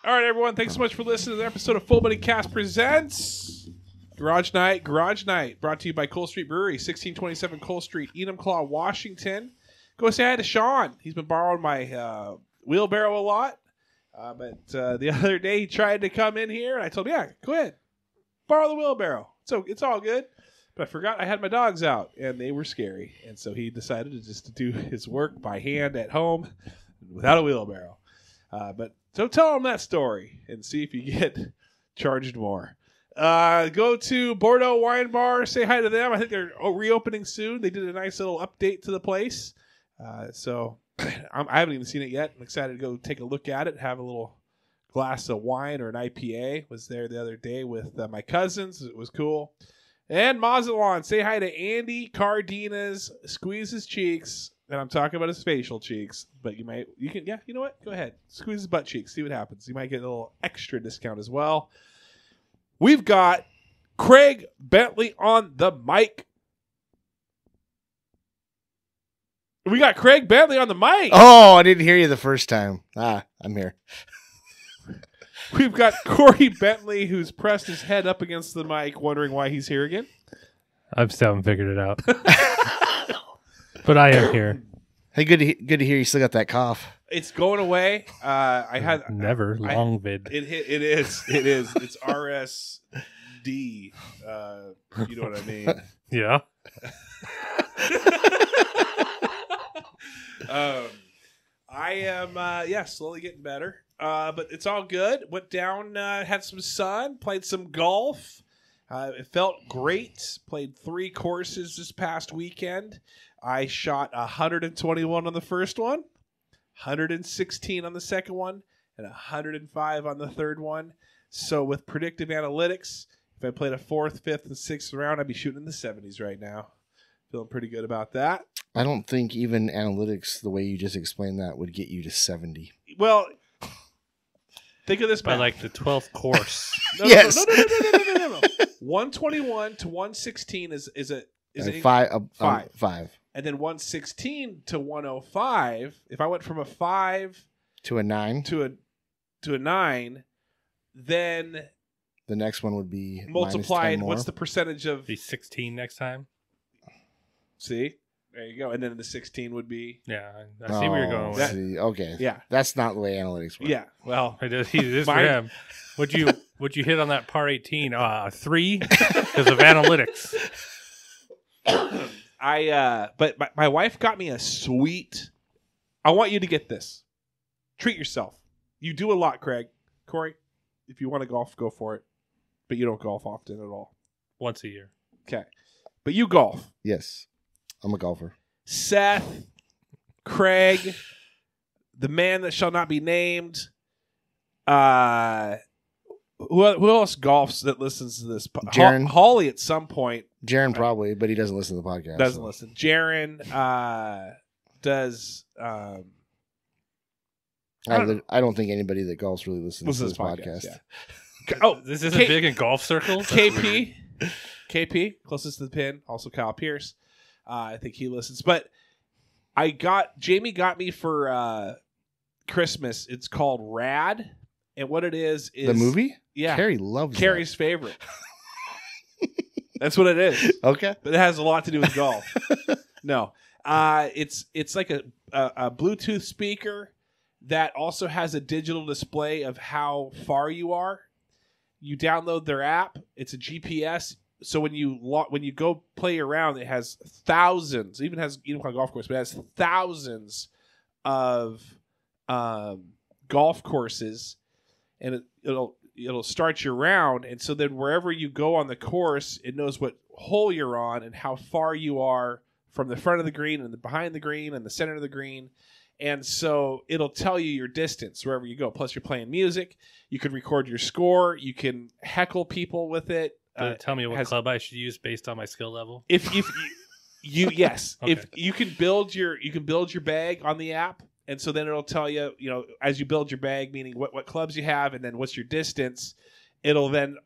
All right, everyone. Thanks so much for listening to the episode of Full Buddy Cast Presents Garage Night. Brought to you by Cole Street Brewery, 1627 Cole Street, Enumclaw, Washington. Go say hi to Sean. He's been borrowing my wheelbarrow a lot. But the other day he tried to come in here, and I told him, yeah, go ahead. Borrow the wheelbarrow. So it's all good. But I forgot I had my dogs out, and they were scary. And so he decided to just do his work by hand at home without a wheelbarrow. So tell him that story and see if you get charged more. Go to Bordeaux Wine Bar. Say hi to them. I think they're reopening soon. They did a nice little update to the place. So I haven't even seen it yet. I'm excited to go take a look at it, have a little glass of wine or an IPA. Was there the other day with my cousins. It was cool. And Mazatlan. Say hi to Andy Cardenas. Squeeze his cheeks. And I'm talking about his facial cheeks. But you know what? Go ahead. Squeeze his butt cheeks. See what happens. You might get a little extra discount as well. We've got Craig Bentley on the mic. We got Craig Bentley on the mic. Oh, I didn't hear you the first time. I'm here. We've got Corey Bentley, who's pressed his head up against the mic, wondering why he's here again. I still haven't figured it out. But I am here. Hey, good to hear you still got that cough. It's going away. I had long vid. It is. It's RSD. You know what I mean? Yeah. I am slowly getting better. But it's all good. Went down, had some sun, played some golf. It felt great. Played 3 courses this past weekend. I shot 121 on the first one, 116 on the second one, and 105 on the third one. So with predictive analytics, if I played a 4th, 5th, and 6th round, I'd be shooting in the 70s right now. Feeling pretty good about that. I don't think even analytics, the way you just explained that, would get you to 70. Well, think of this by like the 12th course. No. 121 to 116 is a 5. And then 116 to 105. If I went from a 5 to a 9 to a 9, then the next one would be multiplied. What's the percentage of the 16 next time? See, there you go. And then the 16 would be. Yeah, I see where you're going with that. Okay, yeah, that's not the way analytics work. Yeah, well, it is for him. Would you hit on that par 18? 3 because of analytics. But my wife got me a sweet. I want you to get this. Treat yourself. You do a lot, Craig. Corey, if you want to golf, go for it. But you don't golf often at all. Once a year. Okay. But you golf. Yes. I'm a golfer. Seth, Craig, the man that shall not be named. Who else golfs that listens to this? Jaron. Holly at some point. Jaron probably, but he doesn't listen to the podcast. Doesn't listen. Jaron does. I don't think anybody that golfs really listens to this podcast. Yeah. Oh, this isn't big in golf circles. KP, closest to the pin. Also Kyle Pierce. I think he listens. But Jamie got me for Christmas. It's called Rad. And what it is the movie? Yeah. Carrie loves Carrie's favorite. That's what it is. Okay. But it has a lot to do with golf. No. It's like a Bluetooth speaker that also has a digital display of how far you are. You download their app. It's a GPS. So when you go play around, it has thousands. It even has Enumclaw Golf Course, but it has thousands of golf courses. And it'll start your round, and so then wherever you go on the course, it knows what hole you're on and how far you are from the front of the green and the behind the green and the center of the green, and so it'll tell you your distance wherever you go. Plus, you're playing music. You can record your score. You can heckle people with it. Tell me what club I should use based on my skill level. If yes, okay. If you can build your bag on the app. And so then it'll tell you, as you build your bag, meaning what clubs you have and then what's your distance, it'll then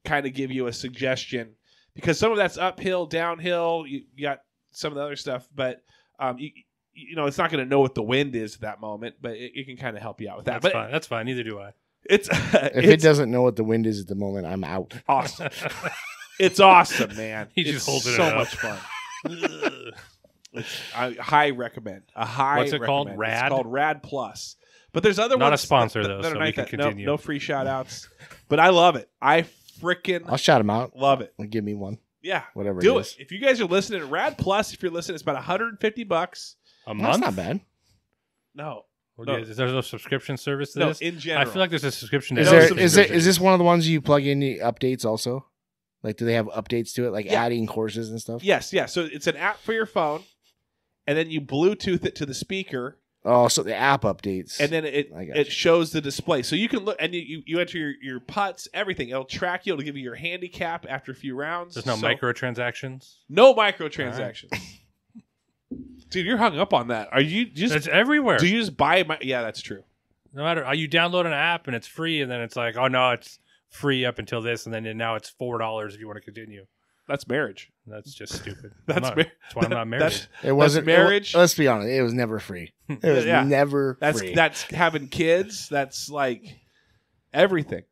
kind of give you a suggestion. Because some of that's uphill, downhill, you got some of the other stuff, but it's not going to know what the wind is at that moment, but it can kind of help you out with that. That's fine. Neither do I. It's If it doesn't know what the wind is at the moment, I'm out. awesome. It's awesome, man. He's it's just holding so it up. much fun. I high recommend. What's it called? recommend. Rad? It's called Rad Plus. But there's other Not ones a sponsor, that though, are so nice we can that- continue. No free shout outs. But I love it. I freaking I'll shout him out. love it. Give me one. Yeah. Whatever Do it it. is. If you guys are listening, Rad Plus, if you're listening, it's about $150. A That's month? not bad. No. Well, No. Is there no subscription service to No, this? in I general. feel like there's a subscription. to Is No every there is it subscription. is this one of the ones you plug in the updates also? Like, do they have updates to it, like Yeah. adding courses and stuff? Yes, yeah. So it's an app for your phone, and then you Bluetooth it to the speaker, Oh, so the app updates. and then I it gotcha. it shows the display. So you can look, and you enter your putts, everything. It'll track you. It'll give you your handicap after a few rounds. There's no So- microtransactions. No microtransactions. Dude, you're hung up on that. Are you just? It's everywhere. Do you just buy? Yeah, that's true. No matter, you download an app and it's free, and then it's like, oh no, it's free up until this, and then now it's $4 if you want to continue. That's marriage. That's just stupid. That's That's mar- why I'm not married. That's it wasn't marriage. Let's be honest. It was never free. It was Yeah. never free. That's having kids. That's like everything.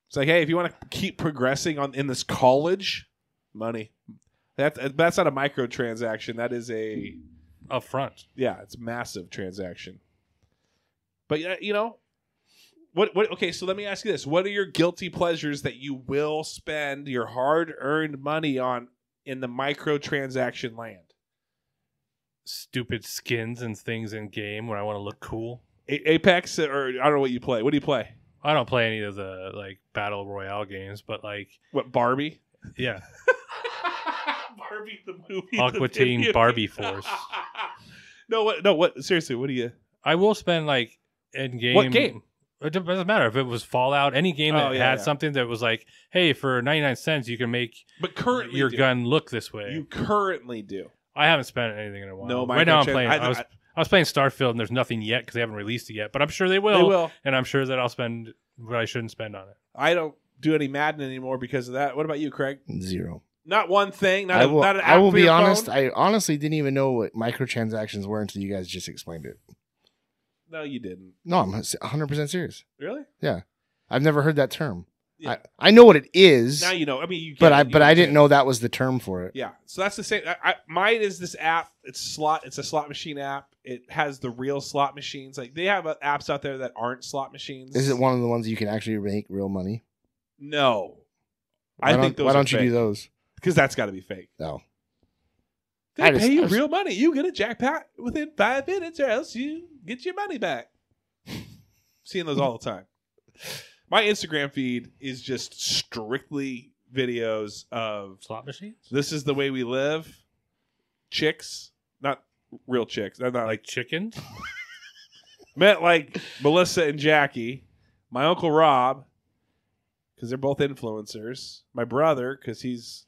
It's like, hey, if you want to keep progressing in this college, money. That's not a microtransaction. That is a Up front. it's a massive transaction. But you know, what? Okay, so let me ask you this: what are your guilty pleasures that you will spend your hard-earned money on in the microtransaction land? Stupid skins and things in game when I want to look cool. Apex, or I don't know what you play. What do you play? I don't play any of the like battle royale games, but like, What, Barbie? yeah, Barbie the movie. Aqua the video Teen Barbie game. Force. No, what? Seriously, what do you? I will spend like in game. What game? It doesn't matter if it was Fallout, any game that Oh, yeah, had yeah. something that was like, hey, for 99 cents you can make But currently, your do. gun look this way. You currently do. I haven't spent anything in a while. No, right now I'm microtran- playing. I- I was playing Starfield, and there's nothing yet because they haven't released it yet. But I'm sure they will, They will. and I'm sure that I'll spend what I shouldn't spend on it. I don't do any Madden anymore because of that. What about you, Craig? Zero. Not one thing. Not, I will. not an app I will for be your honest. phone? I honestly didn't even know what microtransactions were until you guys just explained it. No, you didn't. No, I'm 100% serious. Really? I've never heard that term. Yeah. I know what it is, Now you know. I mean, you. but get I it. You but I didn't understand. know that was the term for it. Yeah, so that's the same. Mine is this app. It's a slot machine app. It has the real slot machines. Like they have apps out there that aren't slot machines. Is it one of the ones you can actually make real money? No, Why think those Why are don't you fake. do those? Because that's got to be fake. No. They pay you real money. You get a jackpot within 5 minutes, or else you get your money back. Seeing those all the time. My Instagram feed is just strictly videos of Slot machines, this is the way we live. Chicks, not real chicks. They're not like chickens. meant like Melissa and Jackie. My Uncle Rob, because they're both influencers. My brother, because he's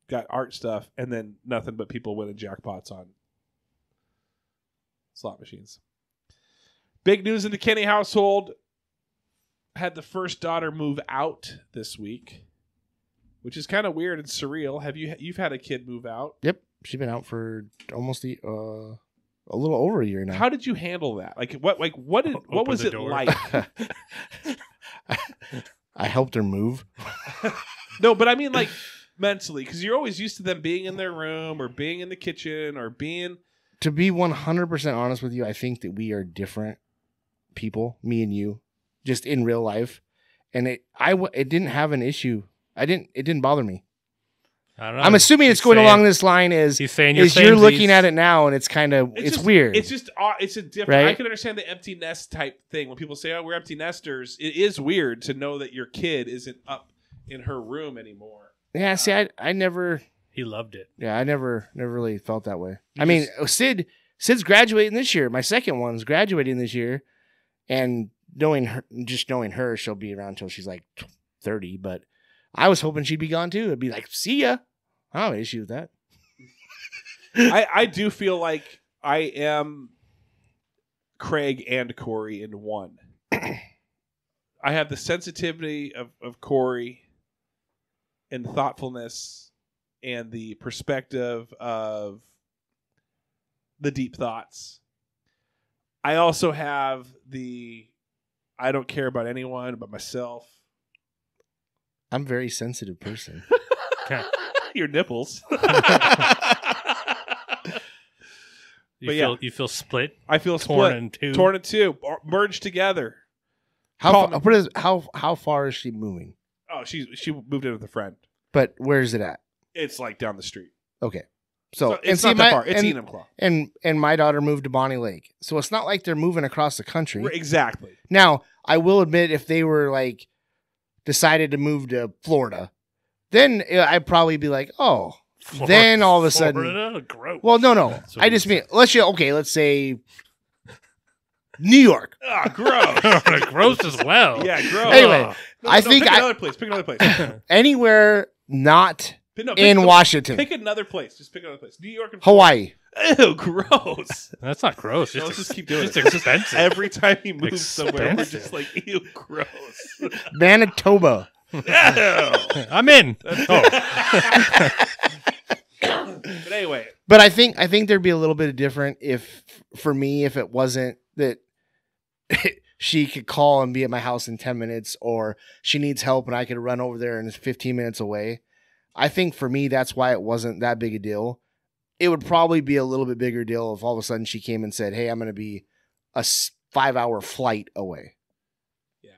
got art stuff, and then nothing but people winning jackpots on slot machines. Big news in the Kenny household. Had the first daughter move out this week, which is kind of weird and surreal. You've had a kid move out? Yep, she's been out for almost a little over a year now. How did you handle that? What Open was the it door. like? I helped her move. No, but I mean like mentally, because you're always used to them being in their room or being in the kitchen or being. To be 100% honest with you, I think that we are different people, me and you, just in real life. And it didn't have an issue. It didn't bother me. I don't know. I'm assuming it's He's going saying- along this line is He's saying you're looking at it now and it's kind of it's just, weird. It's just it's a different. Right? I can understand the empty nest type thing when people say, "Oh, we're empty nesters." It is weird to know that your kid isn't up in her room anymore. Yeah, see, I never, He loved it. I never really felt that way. You I mean, Sid's graduating this year. My second one's graduating this year, and knowing her, she'll be around until she's like 30. But I was hoping she'd be gone too. It'd be like, see ya. I don't have an issue with that. I do feel like I am Craig and Corey in one. I have the sensitivity of Corey and the thoughtfulness and the perspective of the deep thoughts. I also have the I don't care about anyone but myself. I'm a very sensitive person. Your nipples. You feel split. I feel torn split. Torn in two. Merged together. How far is she moving? Oh, she moved in with a friend. But where's it at? It's like down the street. Okay. So it's not that far. It's Enum Claw. And my daughter moved to Bonnie Lake. So it's not like they're moving across the country. Exactly. Now, I will admit if they were like decided to move to Florida, then I'd probably be like, oh. Florida, then all of a sudden. Florida? Gross. Well, no. I just mean let's say New York. Oh, gross. Gross as well. Yeah, gross. Anyway, I think pick another place. Pick another place. Anywhere not in Washington. Pick another place. Just pick another place. New York and Hawaii. Ew, gross. That's not gross. Let's just keep doing it. it. It's expensive. Every time he moves somewhere, we're just like, ew, gross. Manitoba. Ew. I'm in. But anyway. But I think there'd be a little bit of different if it wasn't that she could call and be at my house in 10 minutes or she needs help and I could run over there and it's 15 minutes away. I think for me, that's why it wasn't that big a deal. It would probably be a little bit bigger deal if all of a sudden she came and said, hey, I'm going to be a 5-hour flight away. Yeah.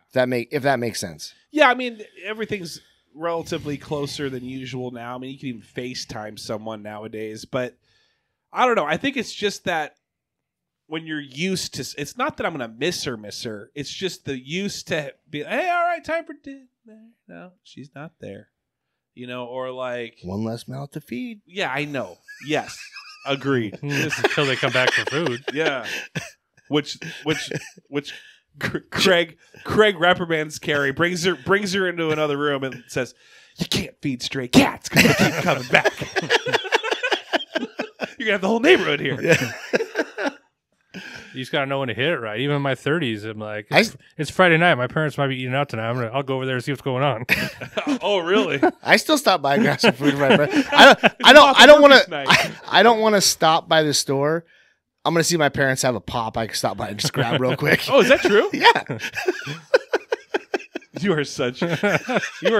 If that makes sense. Yeah, I mean, everything's relatively closer than usual now. I mean, you can even FaceTime someone nowadays, but I don't know. I think it's just that when you're used to, it's not that I'm going to miss her. It's just the used to be, hey, all right, time for dinner. No, she's not there. Or like one less mouth to feed. Yeah, I know. Yes, agreed. Until they come back for food. Yeah, which Craig reprimands Carrie, brings her into another room and says, "You can't feed stray cats because they keep coming back. You're gonna have the whole neighborhood here." Yeah. You just gotta know when to hit it right. Even in my 30s, I'm like, it's Friday night. My parents might be eating out tonight. I'll go over there and see what's going on. Oh, really? I still stop by and grab some food. I don't want to stop by the store. I'm gonna see my parents have a pop. I can stop by and just grab real quick. Oh, is that true? Yeah. You are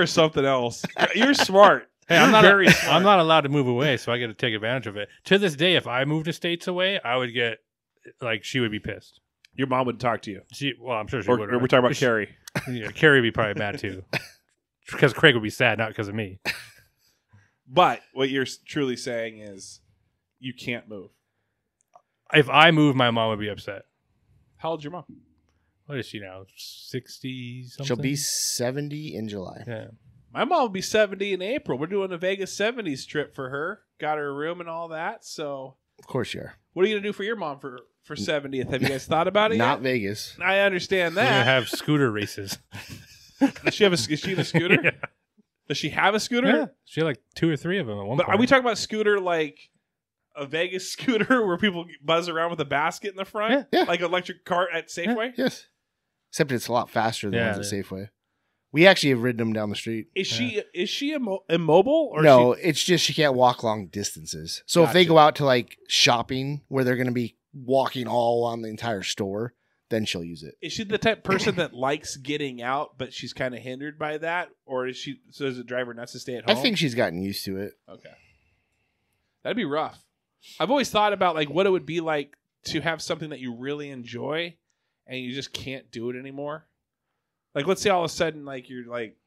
something else. You're smart. Hey, I'm not allowed to move away, so I get to take advantage of it. To this day, if I moved to states away, I would get. Like, she would be pissed. Your mom would talk to you. I'm sure she would. Or we're talking about Carrie. Yeah, Carrie would be probably mad too. Because Craig would be sad, not because of me. But what you're truly saying is you can't move. If I move, my mom would be upset. How old's your mom? What is she now? 60 something? She'll be 70 in July. Yeah. My mom will be 70 in April. We're doing a Vegas 70s trip for her. Got her a room and all that. So, of course you are. What are you going to do for your mom for 70th? Have you guys thought about it Not yet? Vegas. I understand that. We're going to have scooter races. Is she in a scooter? Yeah. Does she have a scooter? Yeah. She had like 2 or 3 of them at one But point. are we talking about scooter like a Vegas scooter where people buzz around with a basket in the front? Yeah. Like an electric cart at Safeway? Yeah. Yes. Except it's a lot faster than ones at Yeah. Safeway. We actually have ridden them down the street. Is she immobile? Or No, it's just she can't walk long distances. So if they Gotcha. go out to like shopping where they're going to be walking all on the entire store, then she'll use it. Is she the type of person that likes getting out, but she's kind of hindered by that? Or is she, so does it drive her nuts to stay at I home? think she's gotten used to it. Okay. That'd be rough. I've always thought about like what it would be like to have something that you really enjoy and you just can't do it anymore. Like, let's say all of a sudden, like, you're like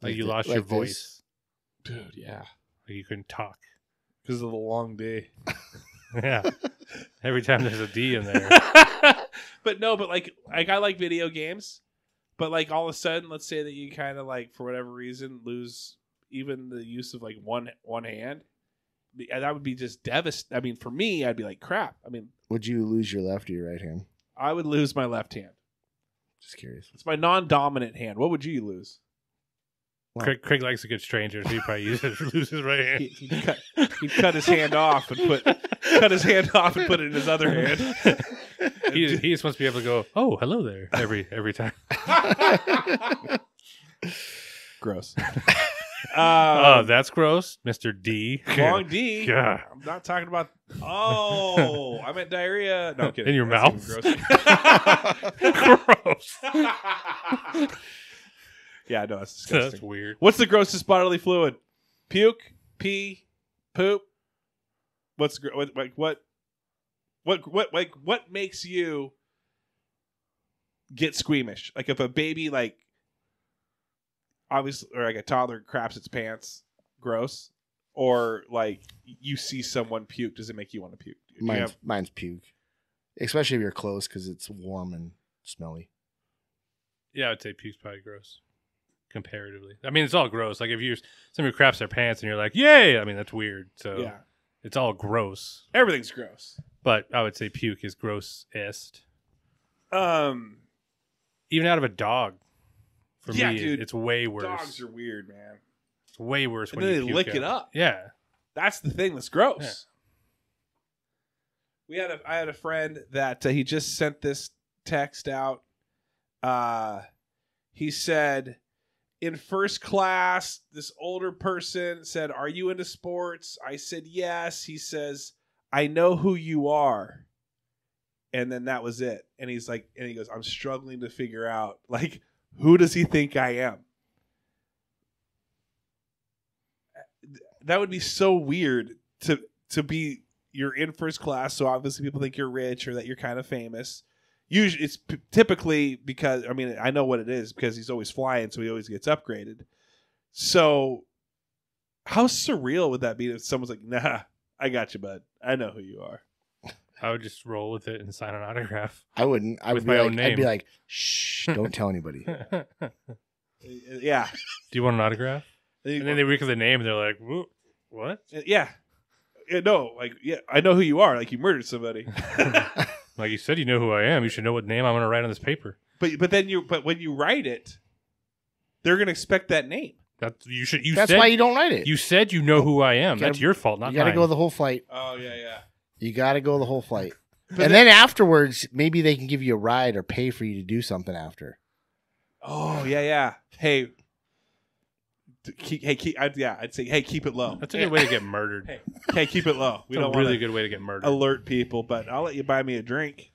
you lost like your this. voice. Dude, yeah. Like you couldn't talk. Because of the long day. Yeah. Every time there's a D in there. But like I like video games. But like all of a sudden, let's say that you kind of like, for whatever reason, lose even the use of like one hand. That would be just devastating. I mean, for me, I'd be like, crap. I mean, Would you lose your left or your right hand? I would lose my left hand. Just curious. It's my non-dominant hand. What would you lose? Craig likes a good stranger, so he probably lose his right hand. He'd cut his hand off and put it in his other hand. He just wants to be able to go, oh, hello there, every time. Gross. Oh, that's gross, Mr. D. Long D. Yeah. I'm not talking about Oh, I meant diarrhea. No, I'm kidding. In your That's mouth? even gross. Gross. Yeah, no, that's disgusting. That's weird. What's the grossest bodily fluid? Puke, pee, poop. What's what makes you get squeamish? Like if a baby, like obviously, or like a toddler craps its pants, gross. Or like you see someone puke, does it make you want to puke? Mine's puke, especially if you're close because it's warm and smelly. Yeah, I would say puke's probably gross. Comparatively, I mean, it's all gross. Like if somebody craps their pants and you're like, "Yay!" I mean, that's weird. So Yeah, it's all gross. everything's gross. But I would say puke is grossest. Even out of a dog. For Yeah, me, dude, it's way worse. Dogs are weird, man. It's way worse And when then you they puke lick it out. up. Yeah. That's the thing that's gross. Yeah. I had a friend that he just sent this text out. He said, in first class, this older person said, "Are you into sports?" I said, "Yes." He says, "I know who you are." And then that was it. And he's like, and he goes, "I'm struggling to figure out, like, who does he think I am?" That would be so weird to be, you're in first class, so obviously people think you're rich or that you're kind of famous. Usually, it's typically because, I mean, I know what it is because he's always flying, so he always gets upgraded. So, how surreal would that be if someone's like, "Nah, I got you, bud. I know who you are." I would just roll with it and sign an autograph. I wouldn't. I With would be my like, own name. I'd be like, "Shh, don't tell anybody." Yeah. Do you want an autograph? And then they look at the name and they're like, "What?" Yeah. No, like, yeah, I know who you are. Like, you murdered somebody. Like you said, you know who I am. You should know what name I'm going to write on this paper. But when you write it, they're gonna expect that name. That's why you don't write it. You said you know who I am. That's your fault, not You got to mine. go the whole flight. Oh yeah. You got to go the whole flight. And then afterwards, maybe they can give you a ride or pay for you to do something after. Oh yeah. Hey, I'd say, hey, keep it low. That's a good way to get murdered. Hey, keep it low. We That's don't a really want good way to get murdered. to alert people, but I'll let you buy me a drink.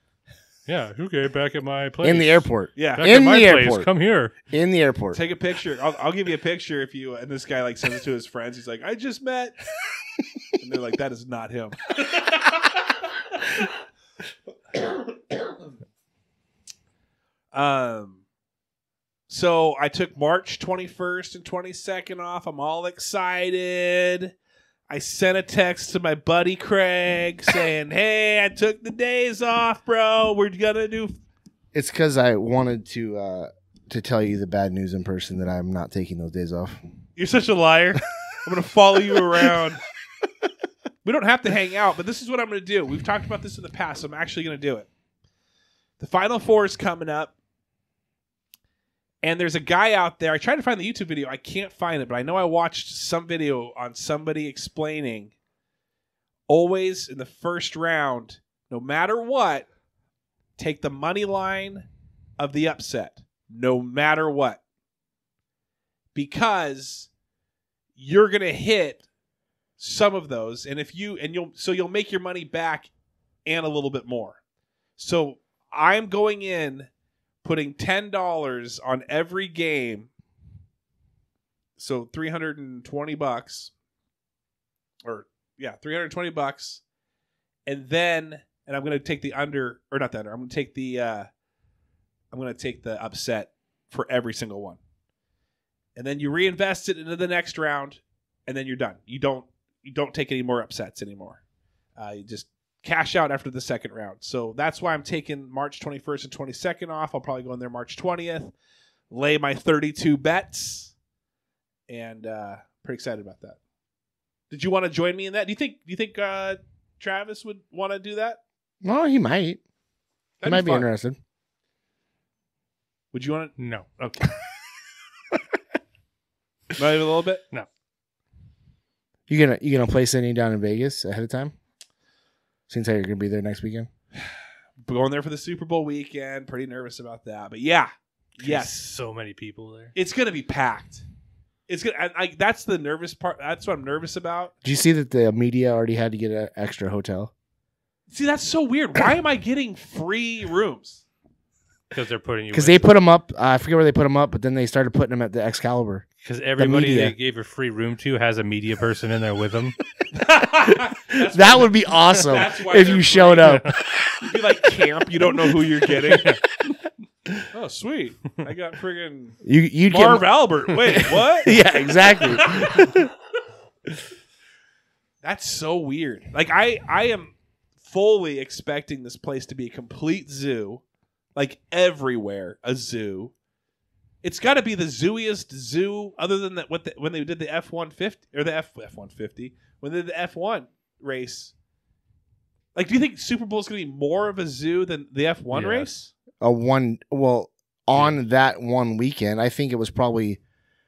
Yeah, okay, back at my place. In the airport. Yeah, Back In at my the place. airport. Come here. In the airport. take a picture. I'll give you a picture if you. And this guy like sends it to his friends. He's like, "I just met," and they're like, "That is not him." So I took March 21st and 22nd off. I'm all excited. I sent a text to my buddy Craig saying, "Hey, I took the days off, bro. We're gonna do." It's because I wanted to tell you the bad news in person that I'm not taking those days off. You're such a liar. I'm gonna follow you around. We don't have to hang out, but this is what I'm gonna do. We've talked about this in the past, so I'm actually gonna do it. The Final Four is coming up. And there's a guy out there. I tried to find the YouTube video. I can't find it, but I know I watched some video on somebody explaining always in the first round, no matter what, take the money line of the upset, no matter what. Because you're going to hit some of those, and you'll make your money back and a little bit more. So I'm going in putting $10 on every game, so $320, $320, and I'm going to take the under, or not the under. I'm going to take the upset for every single one, and then you reinvest it into the next round, and then you're done. You don't take any more upsets anymore. You just cash out after the second round. So that's why I'm taking March 21st and 22nd off. I'll probably go in there March 20th, lay my 32 bets, and pretty excited about that. Did you want to join me in that? Do you think Travis would want to do that? No, he might. He might be fun. interested. Would you want to? No. Okay. Not even a little bit? No. You gonna place any down in Vegas ahead of time? Seems like you're gonna be there next weekend. Going there for the Super Bowl weekend. Pretty nervous about that. But yeah. Yes. So many people there. It's going to be packed. It's gonna. That's the nervous part. That's what I'm nervous about. Did you see that the media already had to get an extra hotel? See, that's so weird. Why am I getting free rooms? Because they're putting you. Because they put them up. I forget where they put them up, but then they started putting them at the Excalibur. Because everybody media. they gave a free room to has a media person in there with them. That would be awesome That's why if they're you showed free. up. You'd be like camp. You don't know who you're getting. Oh, sweet. I got friggin' You'd Marv get, Albert. Wait, what? yeah, exactly. That's so weird. Like, I am fully expecting this place to be a complete zoo. Like, everywhere, a zoo. It's got to be the zooiest zoo other than that. When they did the F-150 or the F-150, when they did the F1 race. Like, do you think Super Bowl is going to be more of a zoo than the F1 Yes. race? On that one weekend, I think it was probably,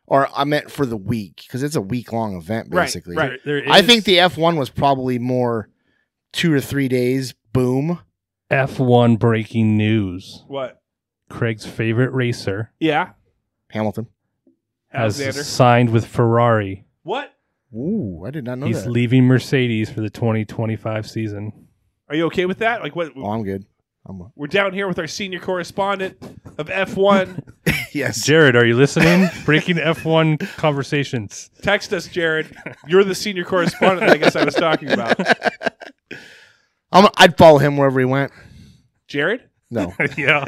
or I meant for the week, because it's a week-long event, basically. Right. I think the F1 was probably more 2 or 3 days, boom. F1 breaking news. What? Craig's favorite racer Yeah. Hamilton. has Alexander. signed with Ferrari. What? Ooh, I did not know He's that. leaving Mercedes for the 2025 season. Are you okay with that? Like, what? Oh, I'm good. We're down here with our senior correspondent of F1. Yes. Jared, are you listening? Breaking F1 conversations. Text us, Jared. You're the senior correspondent that I guess I was talking about. I'd follow him wherever he went. Jared? No. Yeah.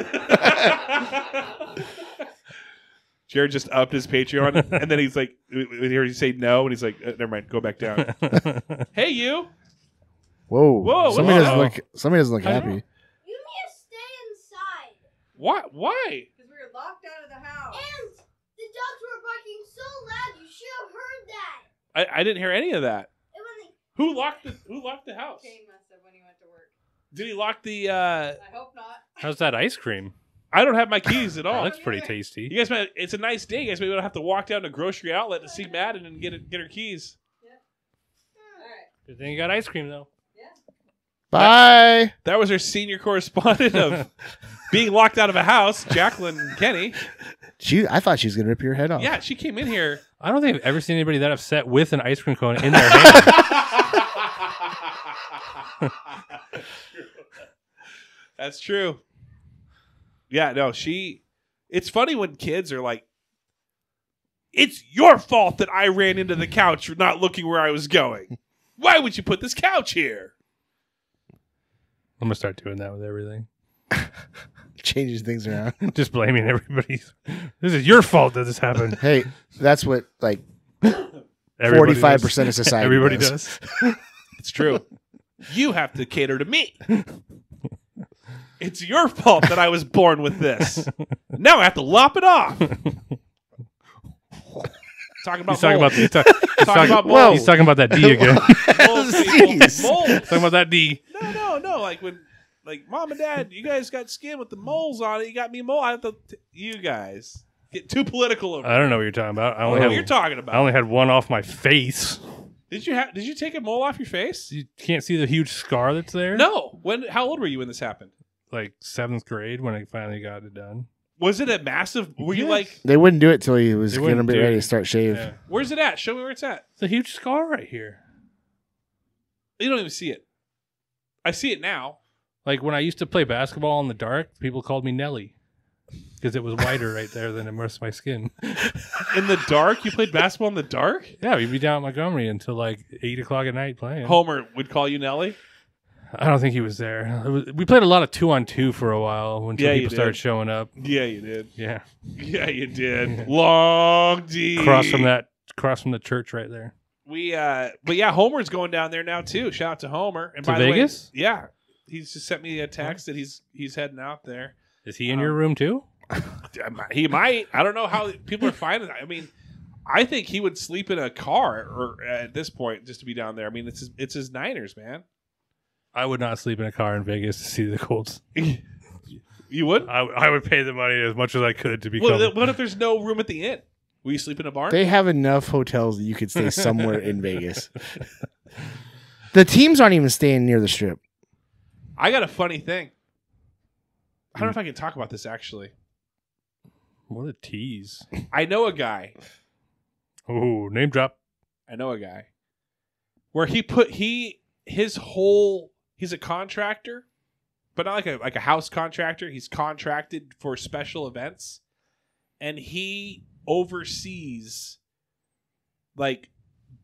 Jared just upped his Patreon, and then he's like, we hear you say no, and he's like, never mind, go back down. Hey, you. Whoa. Somebody whoa. doesn't look I happy. know. You need to stay inside. What? Why? Because we were locked out of the house. And the dogs were barking so loud, you should have heard that. I didn't hear any of that. And when they, Who locked the house? Kane must have when he went to work. Did he lock the? I hope not. How's that ice cream? I don't have my keys at That all. looks pretty tasty. You guys, it's a nice day. You guys maybe don't have to walk down to grocery outlet to see Madden and get her keys. All right. Good thing you got ice cream, though. Bye. That was our senior correspondent of being locked out of a house, Jacqueline Kenny. I thought she was gonna rip your head off. Yeah, she came in here. I don't think I've ever seen anybody that upset with an ice cream cone in their hand. That's true. Yeah, no, it's funny when kids are like, it's your fault that I ran into the couch for not looking where I was going. Why would you put this couch here? I'm going to start doing that with everything. Changes things around. Just blaming everybody. This is your fault that this happened. Hey, that's what like Everybody 45% of society. Everybody does. does. It's true. You have to cater to me. It's your fault that I was born with this. Now I have to lop it off. Talking about He's talking mold. about he's talking about Whoa. mold. He's talking about that D again. Mold, people. Jeez. Mold. Talking about that D. No. Like when, like mom and dad, you guys got skin with the moles on it. You got me mole. I have to. You guys get too political over. I don't know what you're talking about. I I only know had what you're talking about. I only had one off my face. Did you take a mole off your face? You can't see the huge scar that's there. No. When? How old were you when this happened? Like 7th grade when I finally got it done. Was it a massive? Were you Yes. like? They wouldn't do it till he was They gonna wouldn't be do ready it. to start shave. Yeah. Where's it at? Show me where it's at. It's a huge scar right here. You don't even see it. I see it now. Like when I used to play basketball in the dark, people called me Nelly because it was whiter right there than the rest of my skin. In the dark? You played basketball in the dark? Yeah, we'd be down at Montgomery until like 8 o'clock at night playing. Homer would call you Nelly? I don't think he was there. We played a lot of 2-on-2 for a while until Yeah, you people started did. showing up. Yeah, you did. Yeah, Yeah, you did. Long D. across from the church right there. But yeah, Homer's going down there now too. Shout out to Homer. And To by the way, Vegas? yeah, he's just sent me a text that he's heading out there. Is he in your room too? He might. I don't know how people are finding that. I mean, I think he would sleep in a car or at this point just to be down there. I mean, it's his Niners, man. I would not sleep in a car in Vegas to see the Colts. You would? I would pay the money as much as I could to become. Well, what if there's no room at the inn? Will you sleep in a barn? They have enough hotels that you could stay somewhere in Vegas. The teams aren't even staying near the strip. I got a funny thing. I don't know if I can talk about this actually. What a tease! I know a guy. Oh, name drop. I know a guy where he he's a contractor, but not like a house contractor. He's contracted for special events, and he oversees like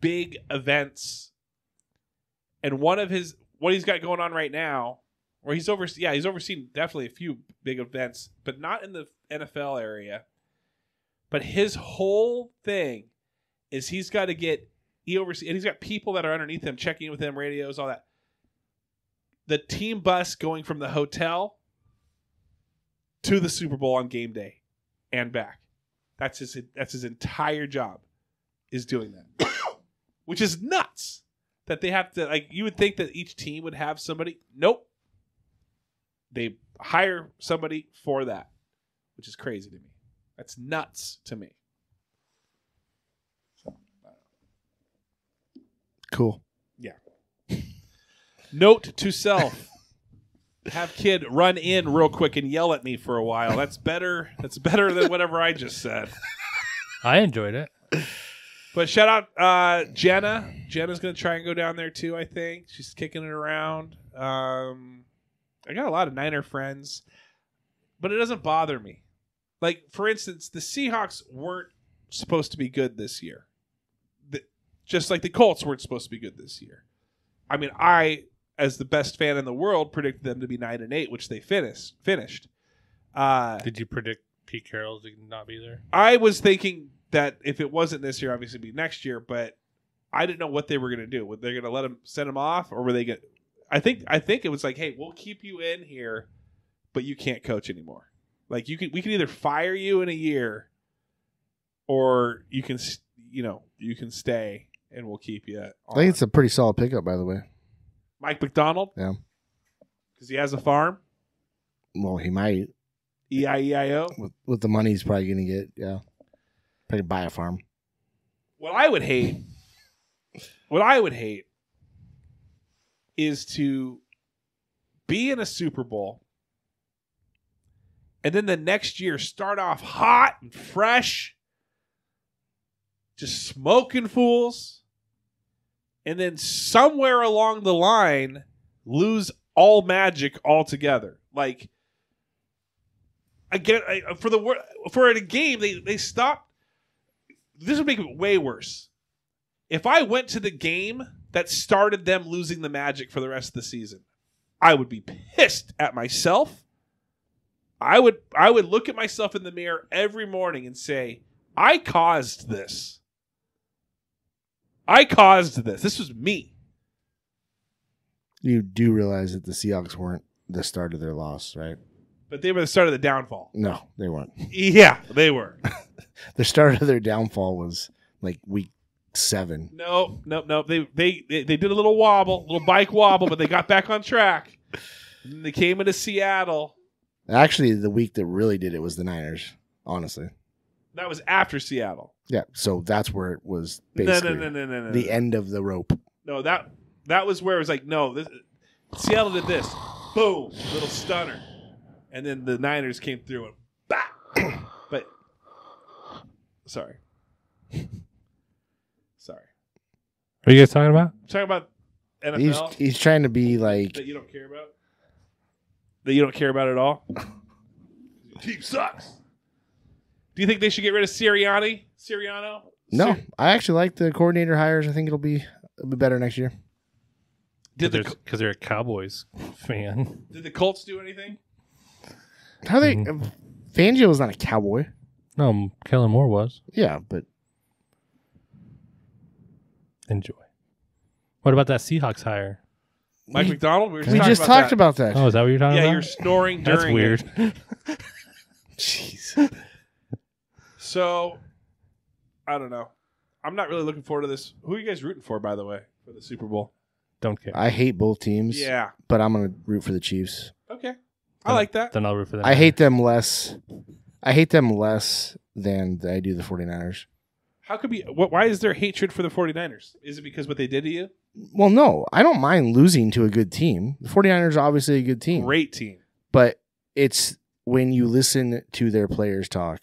big events. And what he's got going on right now, or he's overseen definitely a few big events, but not in the NFL area. But his whole thing is he's got people that are underneath him, checking in with him, radios, all that. The team bus going from the hotel to the Super Bowl on game day and back. That's his entire job, is doing that. Which is nuts that they have to, like, you would think that each team would have somebody. Nope. They hire somebody for that, which is crazy to me. That's nuts to me. Cool. Yeah. Note to self: have kid run in real quick and yell at me for a while. That's better. That's better than whatever I just said. I enjoyed it. But shout out Jenna. Jenna's gonna try and go down there too. I think she's kicking it around. I got a lot of Niner friends, but it doesn't bother me. Like, for instance, the Seahawks weren't supposed to be good this year. Just like the Colts weren't supposed to be good this year. I mean, I, as the best fan in the world, predicted them to be 9-8, which they finished. Did you predict Pete Carroll to not be there? I was thinking that if it wasn't this year, obviously it'd be next year, but I didn't know what they were going to do. Were they going to let him send him off, or were they going? I think it was like, hey, we'll keep you in here, but you can't coach anymore. Like, we can either fire you in a year, or you can stay and we'll keep you. I think it's a pretty solid pickup, by the way. Mike McDonald. Yeah, because he has a farm. Well, he might. E-I-E-I-O. With the money he's probably going to get, yeah. Probably buy a farm. What I would hate is to be in a Super Bowl and then the next year start off hot and fresh, just smoking fools, and then somewhere along the line lose all magic altogether. Like, again, for a game, they stopped. This would make it way worse. If I went to the game that started them losing the magic for the rest of the season, I would be pissed at myself. I would look at myself in the mirror every morning and say, I caused this. This was me. You do realize that the Seahawks weren't the start of their loss, right? But they were the start of the downfall. No, they weren't. Yeah, they were. The start of their downfall was like week 7. No. They did a little wobble, little bike wobble, but they got back on track. And then they came into Seattle. Actually, the week that really did it was the Niners, honestly. That was after Seattle. Yeah, so that's where it was basically No. the end of the rope. No, that was where it was like, no, Seattle did this. Boom, little stunner. And then the Niners came through and bah! But sorry. What are you guys talking about? I'm talking about NFL He's trying to be like that you don't care about. That you don't care about at all. Your team sucks. Do you think they should get rid of Sirianno? no. I actually like the coordinator hires. I think it'll be better next year. Because they're a Cowboys fan. Did the Colts do anything? How they Fangio was not a Cowboy. No, Kellen Moore was. Yeah, but Enjoy. What about that Seahawks hire? Mike McDonald? we just talked about that. Oh, is that what you're talking about? Yeah, you're snoring That's during weird. it. Jeez. So, I don't know. I'm not really looking forward to this. Who are you guys rooting for, by the way, for the Super Bowl? Don't care. I hate both teams. Yeah. But I'm gonna root for the Chiefs. Okay. I like that. Then I'll root for them. I hate them less than I do the 49ers. How could be? Why is there hatred for the 49ers? Is it because what they did to you? Well, no. I don't mind losing to a good team. The 49ers are obviously a good team. Great team. But it's when you listen to their players talk.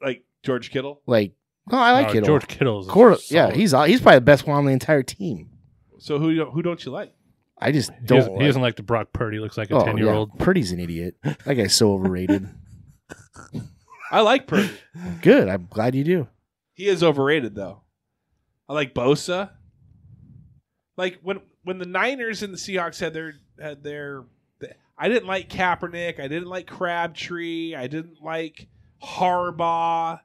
Like George Kittle? Like, no, I like Kittle. George Kittle's Yeah, he's probably the best one on the entire team. So who don't you like? I just He don't. doesn't, he doesn't like the Brock Purdy. Looks like a 10-year-old. Yeah, Purdy's an idiot. That guy's so overrated. I like Purdy. Good. I'm glad you do. He is overrated though. I like Bosa. Like when the Niners and the Seahawks had their I didn't like Kaepernick. I didn't like Crabtree. I didn't like Harbaugh.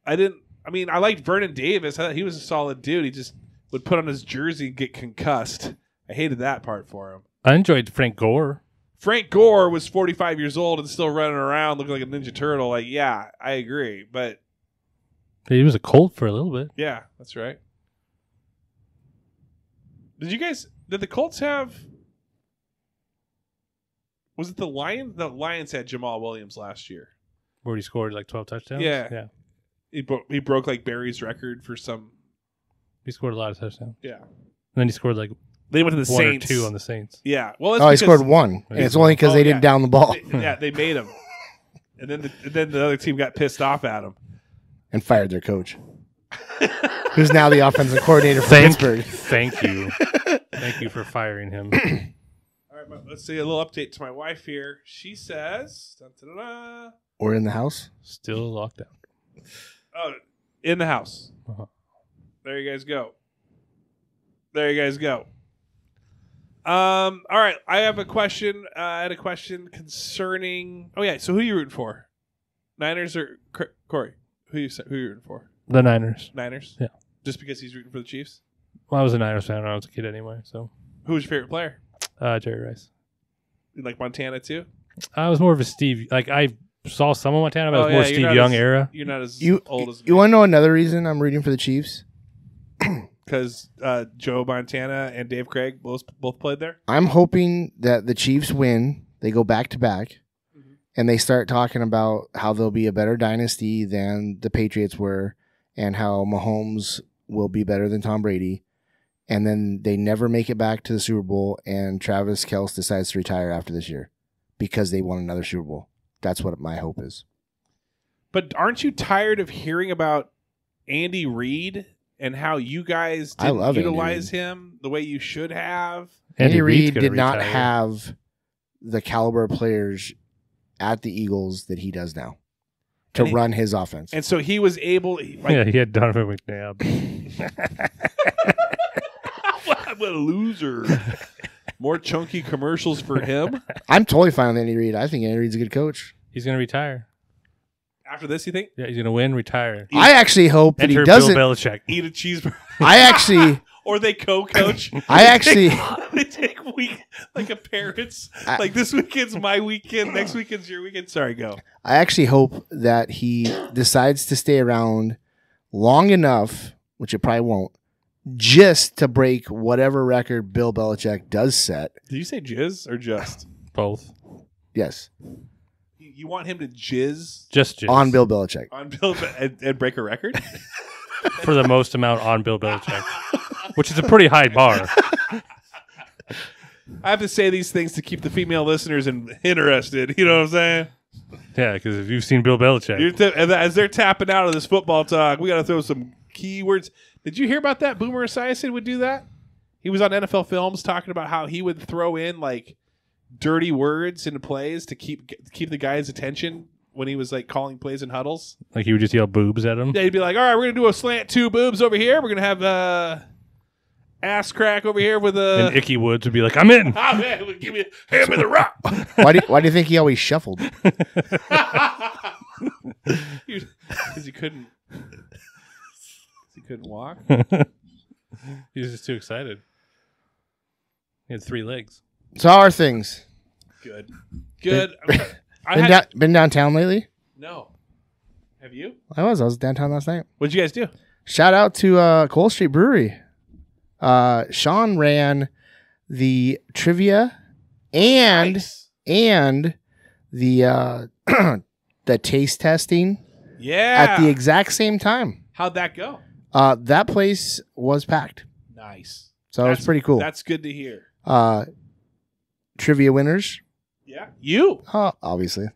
I liked Vernon Davis. I thought he was a solid dude. He just would put on his jersey and get concussed. I hated that part for him. I enjoyed Frank Gore. Frank Gore was 45 years old and still running around looking like a Ninja Turtle. Like, yeah, I agree. But He was a Colt for a little bit. yeah, that's right. Did the Colts have, was it the Lions? The Lions had Jamal Williams last year. Where he scored like 12 touchdowns. Yeah. He broke like Barry's record for some. He scored a lot of touchdowns. Yeah. And then he scored like They went to the one Saints. or two on the Saints. Yeah. Well, it's Oh, he because- scored one. And it's only because Oh, they yeah. didn't down the ball They made him. And then the other team got pissed off at him. and fired their coach, who's now the offensive coordinator for Pittsburgh. Thank you. Thank you for firing him. All right, let's see a little update to my wife here. She says, dun-dun-dun-dun. Or in the house. Still locked down. Oh, in the house. Uh-huh. There you guys go. All right. I have a question. I had a question concerning. Oh yeah. So who are you rooting for? Niners or Corey? Who you rooting for? The Niners. Niners. Yeah. Just because he's rooting for the Chiefs. Well, I was a Niners fan when I was a kid anyway. So Who's your favorite player? Jerry Rice. You like Montana too? I was more of a Steve. Like I saw some of Montana, but it was more you're Steve not Young as- era. You're not as You old as you want to know another reason I'm rooting for the Chiefs? because Joe Montana and Dave Craig both played there. I'm hoping that the Chiefs win. They go back to back, and they start talking about how they'll be a better dynasty than the Patriots were, and how Mahomes will be better than Tom Brady. And then they never make it back to the Super Bowl, and Travis Kelce decides to retire after this year because they won another Super Bowl. That's what my hope is. But aren't you tired of hearing about Andy Reid and how you guys I didn't love Andy utilize Reid. him the way you should have? Andy Reid's Reid gonna did not retire. have the caliber of players at the Eagles that he does now to And he- run his offense. And so he was able. Yeah, he had Donovan McNabb. I'm a loser. More chunky commercials for him I'm totally fine with Andy Reid. I think Andy Reid's a good coach. He's gonna retire. after this. You think? Yeah, he's gonna win, retire. I actually hope that Enter he doesn't. Bill Belichick. Eat a cheeseburger, I actually, or they co-coach. I actually, They take week like a parents. I- Like this weekend's my weekend. Next weekend's your weekend. Sorry, go. I actually hope that he decides to stay around long enough, which it probably won't, just to break whatever record Bill Belichick does set. Did you say jizz or just? Both. Yes, You want him to jizz Just on Bill Belichick. on Bill and break a record? for the most amount on Bill Belichick, which is a pretty high bar. I have to say these things to keep the female listeners interested. You know what I'm saying? Yeah, because if you've seen Bill Belichick, As they're tapping out of this football talk, we got to throw some keywords. Did you hear about that? Boomer Esiason would do that. He was on NFL Films talking about how he would throw in like dirty words into plays to keep the guy's attention when he was like calling plays in huddles. like he would just yell boobs at him. Yeah, he'd be like, "All right, we're gonna do a slant two boobs over here. We're gonna have ass crack over here with a." And Icky Woods would be like, "I'm in." Oh, man, hand me the rock. Why do you think he always shuffled? Because he couldn't. He couldn't walk. He was just too excited. He had 3 legs. So how are things? Good. Been downtown lately? No. Have you? I was downtown last night. What'd you guys do? Shout out to Cole Street Brewery. Sean ran the trivia and Nice. the the taste testing Yeah. at the exact same time. How'd that go? That place was packed, Nice. so it was pretty cool. That's good to hear. Trivia winners, Yeah. You. obviously.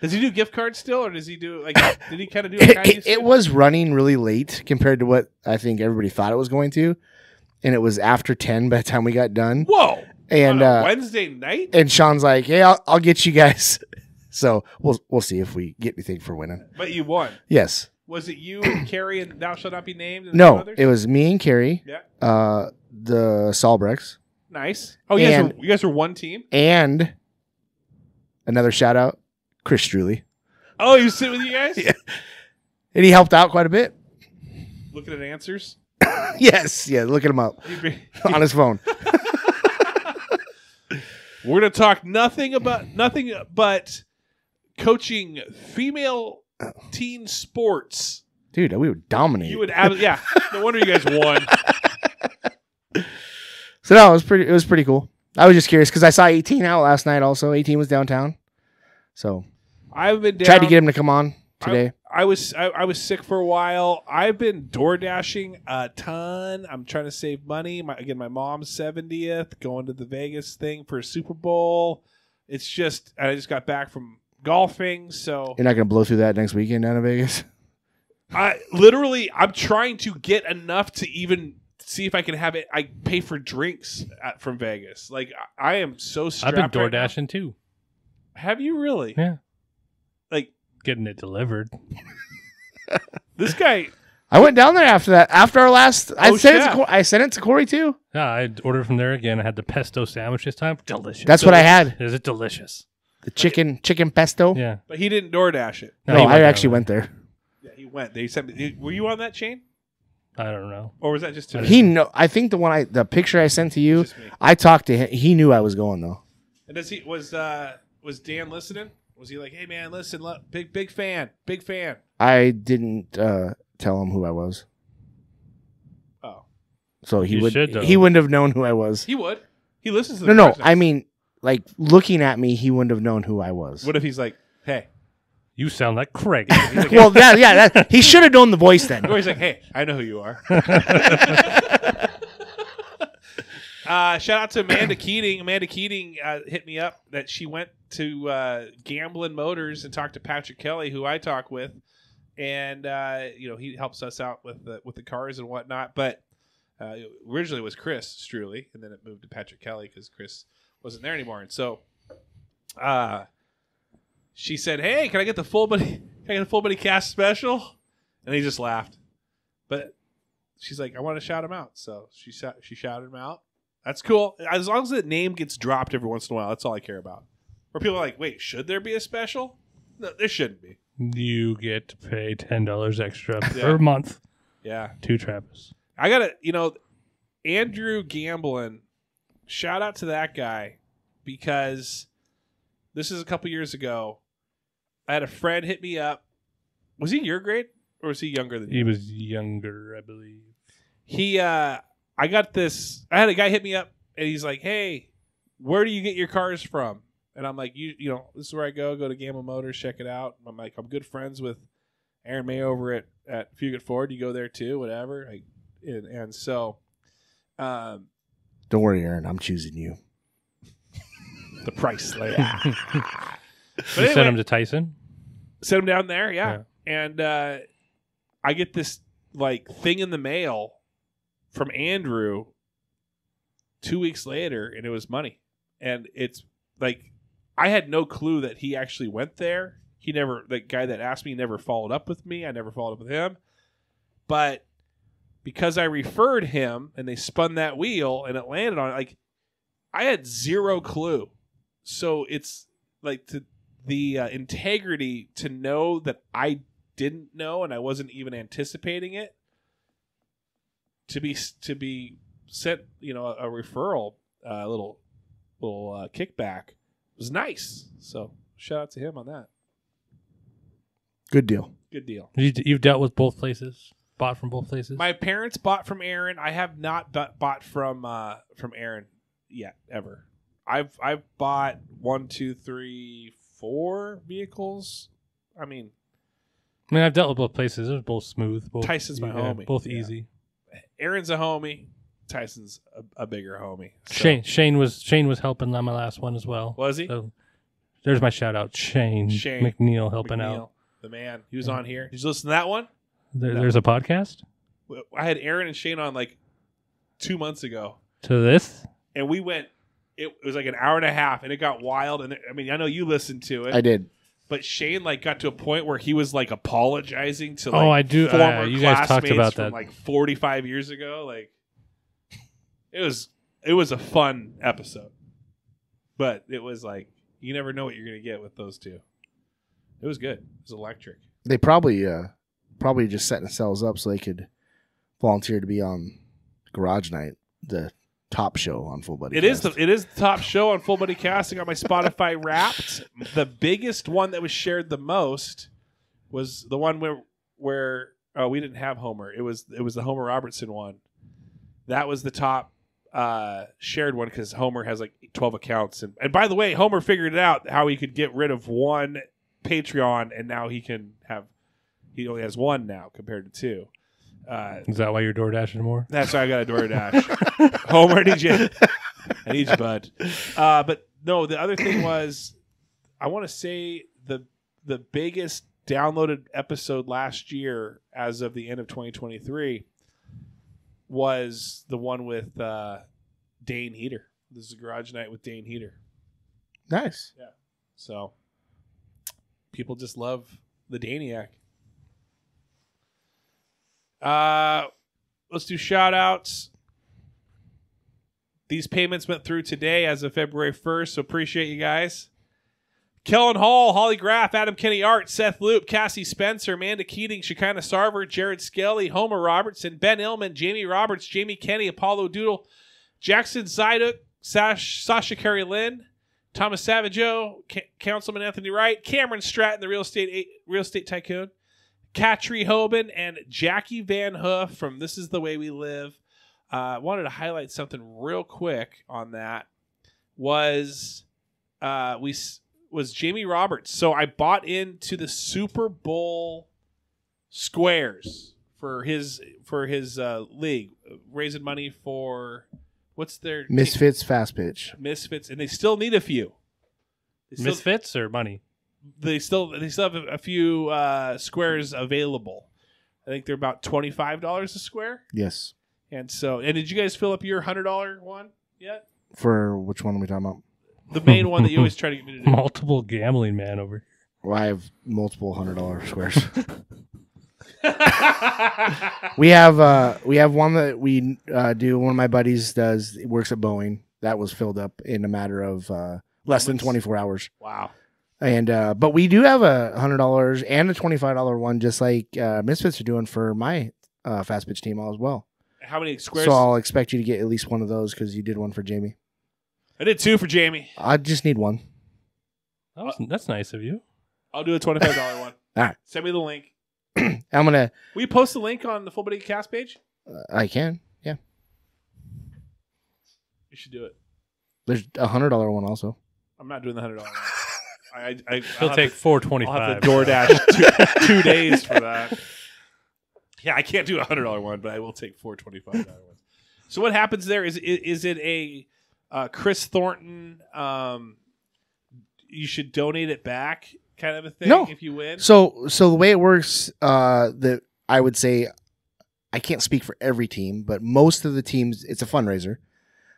Does he do gift cards still, or does he do like? Did he kind of do like I used to? It was running really late compared to what I think everybody thought it was going to, and it was after 10 by the time we got done. Whoa. And On a Wednesday night? and Sean's like, "Hey, I'll get you guys." So we'll see if we get anything for winning. But you won. Yes. Was it you and Carrie and Thou Shalt Not Be Named? And No, others? it was me and Carrie, Yeah. the Salbrecks, Nice. Oh, And- you guys were one team? and another shout out, Chris Struley. Oh, he was sitting with you guys? Yeah. And he helped out quite a bit. Looking at answers? Yes, yeah, look at him up on his phone. We're going to talk nothing but coaching female teen sports. Dude, we would dominate. You would yeah. No wonder you guys won. So no, it was pretty cool. I was just curious because I saw 18 out last night also. 18 was downtown. So I've been down. tried to get him to come on today. I was sick for a while. I've been door dashing a ton. I'm trying to save money. My mom's 70th, going to the Vegas thing for Super Bowl. It's just I just got back from golfing, so You're not going to blow through that next weekend down in Vegas? I'm trying to get enough to even see if I can have it. I pay for drinks from Vegas. Like I am so strapped. I've been door right now. dashing too. Have you really? Yeah. Like Getting it delivered. this guy. I went down there after that. After our last, I sent chef. it to Corey too. Yeah, I ordered from there again. I had the pesto sandwich this time. Delicious. That's what I had. Is it delicious? The chicken pesto. Yeah. But he didn't door dash it. No, he I went down actually there. went there. Yeah, he went. They sent me. Were you on that chain, I don't know. or was that just today? I think the picture I sent to you, Just me. I talked to him. He knew I was going though. And was Dan listening? Was he like, hey man, listen, big fan. I didn't tell him who I was, Oh, so he You should, though. wouldn't have known who I was. he would. He listens to No, the no. Thursdays. I mean, like looking at me, he wouldn't have known who I was. What if he's like, hey? You sound like Craig. He's like, Well, he should have known the voice then. or he's like, hey, I know who you are. Shout out to Amanda Keating. Amanda Keating hit me up that she went to Gamblin' Motors and talked to Patrick Kelly, who I talk with, and he helps us out with the cars and whatnot. But originally it was Chris Struley, and then it moved to Patrick Kelly because Chris wasn't there anymore. And so, she said, "Hey, can I get the full body cast special?" And he just laughed. But she's like, "I want to shout him out," so she shouted him out. That's cool. As long as the name gets dropped every once in a while, that's all I care about. Where people are like, "Wait, should there be a special?" No, there shouldn't be. You get to pay $10 extra per month Yeah, to Travis. I gotta, Andrew Gamblin. Shout out to that guy because this is a couple years ago. I had a friend hit me up. Was he your grade or was he younger than you? He was younger, I believe. I had a guy hit me up and he's like, "Hey, where do you get your cars from?" And I'm like, this is where I go to Gamble Motors, check it out. I'm like, I'm good friends with Aaron May over at Fugate Ford. You go there too, whatever. And so, Don't worry, Aaron. I'm choosing you. the price later. You anyway, sent him to Tyson? sent him down there, yeah. And I get this thing in the mail from Andrew 2 weeks later, and it was money. And it's like I had no clue that he actually went there. The guy that asked me never followed up with me. I never followed up with him. But because I referred him and they spun that wheel and it landed on it, I had zero clue. So it's the integrity to know that I didn't know and I wasn't even anticipating it to be sent, a referral, little kickback was nice. So shout out to him on that. Good deal. Good deal. You've dealt with both places? Bought from both places? My parents bought from Aaron. I have not bought from Aaron yet ever. I've bought 1, 2, 3, 4 vehicles. I mean, I've dealt with both places. It was both smooth. Tyson's my homie. Both Yeah. easy. Aaron's a homie. Tyson's a bigger homie. So. Shane was helping on my last one as well. Was he? So there's my shout out. Shane McNeil helping out. The man. He was on here. Did you listen to that one? No. There's a podcast I had Aaron and Shane on 2 months ago. to this. And we went it was like an hour and a half, and it got wild. And I mean, I know you listened to it. I did. But Shane like got to a point where he was like apologizing to Oh, I do. former You guys talked classmates about from that. like 45 years ago. Like it was a fun episode, but it was like you never know what you're gonna get with those two. It was good. It was electric. They probably just setting themselves up so they could volunteer to be on Garage Night, the top show on Full Buddy. It is the top show on Full Buddy Cast. I got my Spotify Wrapped. The biggest one that was shared the most was the one where we didn't have Homer. It was the Homer Robertson one. That was the top shared one because Homer has like 12 accounts. And by the way, Homer figured it out how he could get rid of one Patreon, and now he only has one now compared to two. Is that why you're door dashing more? That's why I got a DoorDash. Homer, I need you, bud. But no, the other thing was, I want to say the biggest downloaded episode last year, as of the end of 2023, was the one with Dane Heater. This is a Garage Night with Dane Heater. Nice. Yeah. So people just love the Daniac. Let's do shout outs. These payments went through today as of February 1st, so appreciate you guys. Kellen Hall, Holly Graff, Adam Kenny Art, Seth Loop, Cassie Spencer, Amanda Keating, Shekinah Sarver, Jared Skelly, Homer Robertson, Ben Illman, Jamie Roberts, Jamie Kenny, Apollo Doodle, Jackson Zyduk, Sasha Carey Lynn, Thomas Savageau, Councilman Anthony Wright, Cameron Stratton, the real estate tycoon, Katri Hoban, and Jackie Van Hoof from This Is the Way We Live. Wanted to highlight something real quick on that. Was Jamie Roberts. So I bought into the Super Bowl squares for his league, raising money for what's their Misfits Fast Pitch. Misfits, and they still need a few. Misfits or money? They still have a few squares available. I think they're about $25 a square. Yes. And did you guys fill up your $100 one yet? For which one are we talking about? The main one that you always try to get me to do. Multiple gambling man over here. Well, I have multiple $100 squares. we have one that we do. One of my buddies does. Works at Boeing. That was filled up in a matter of less than 24 hours. Wow. And but we do have a $100 and a $25 one, just like Misfits are doing for my fast pitch team as well. How many squares? So I'll expect you to get at least one of those because you did one for Jamie. I did two for Jamie. I just need one. That's nice of you. I'll do a $25 one. All right. Send me the link. I'm gonna. Will you post the link on the Full Buddy Cast page? I can. Yeah. You should do it. There's a $100 one also. I'm not doing the $100 one. He'll take $425. I'll have to DoorDash 2 days for that. Yeah, I can't do a $100 one, but I will take $425 ones. So what happens there is it a Chris Thornton? You should donate it back, kind of a thing. No. If you win. So the way it works, that I would say, I can't speak for every team, but most of the teams, it's a fundraiser.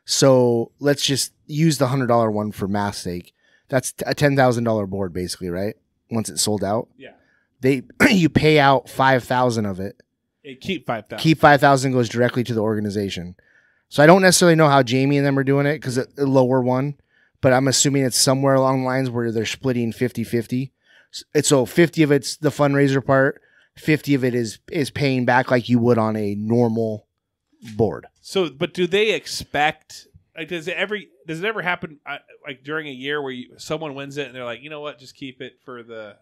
So let's just use the $100 one for math's sake. That's a $10,000 board, basically, right? Once it's sold out, Yeah. You pay out 5,000 of it. Keep 5,000. Keep 5,000 goes directly to the organization. So I don't necessarily know how Jamie and them are doing it because it's a lower one, but I'm assuming it's somewhere along the lines where they're splitting 50-50. So 50 of it's the fundraiser part, 50 of it is paying back like you would on a normal board. So, but do they expect? Like, does it ever happen like during a year where someone wins it and they're like, you know what, just keep it for the?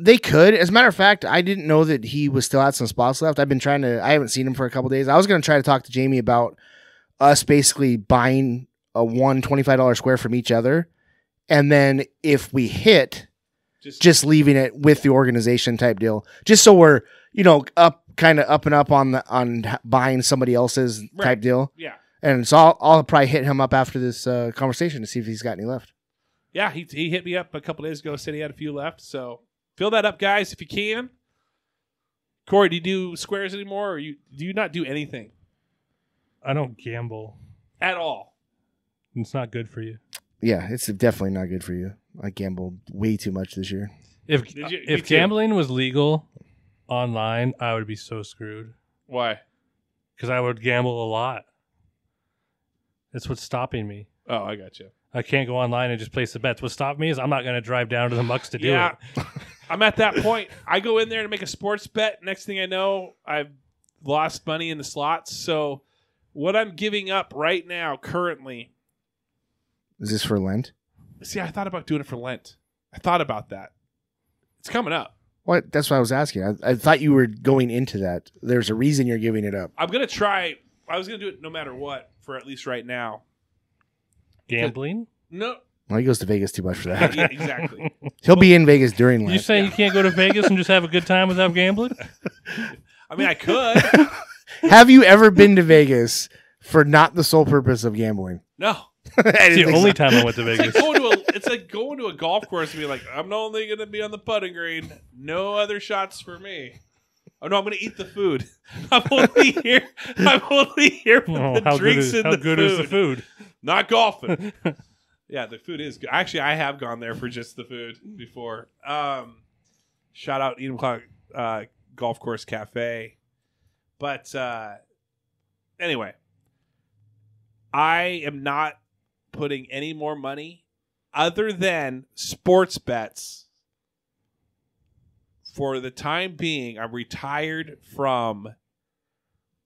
They could. As a matter of fact, I didn't know that he was still had some spots left. I haven't seen him for a couple days. I was going to try to talk to Jamie about us basically buying a $25 square from each other. And then if we hit, just leaving it with the organization type deal, just so we're, up and up on buying somebody else's type deal. Yeah. And so I'll probably hit him up after this conversation to see if he's got any left. Yeah, he hit me up a couple days ago, said he had a few left. So fill that up, guys, if you can. Corey, do you do squares anymore, or do you not do anything I don't gamble. at all? It's not good for you. Yeah, it's definitely not good for you. I gambled way too much this year. If Did you- me if too. gambling was legal online, I would be so screwed Why? because I would gamble a lot. That's what's stopping me. Oh, I got you. I can't go online and just place the bets. What stopped me is I'm not going to drive down to the Mucks to do Yeah. it. I'm at that point. I go in there to make a sports bet. Next thing I know, I've lost money in the slots. So what I'm giving up right now, currently, Is this for Lent? see, I thought about doing it for Lent. I thought about that. It's coming up. What? That's what I was asking. I thought you were going into that. There's a reason you're giving it up. I'm going to try. I was going to do it no matter what for at least right now. Gambling? No. Well, he goes to Vegas too much for that. Yeah, exactly. He'll be in Vegas during Lent. You saying you can't go to Vegas and just have a good time without gambling? I mean, I could. Have you ever been to Vegas for not the sole purpose of gambling? No. It's the only time I went to It's Vegas. like going to a golf course and be like, I'm only going to be on the putting green. No other shots for me. Oh no, I'm going to eat the food. I'm only here. For Oh, the drinks and how the good food. is the food? Not golfing. Yeah, the food is good. Actually, I have gone there for just the food before. Shout out Eden Clock Golf Course Cafe. But anyway, I am not putting any more money other than sports bets. For the time being, I'm retired from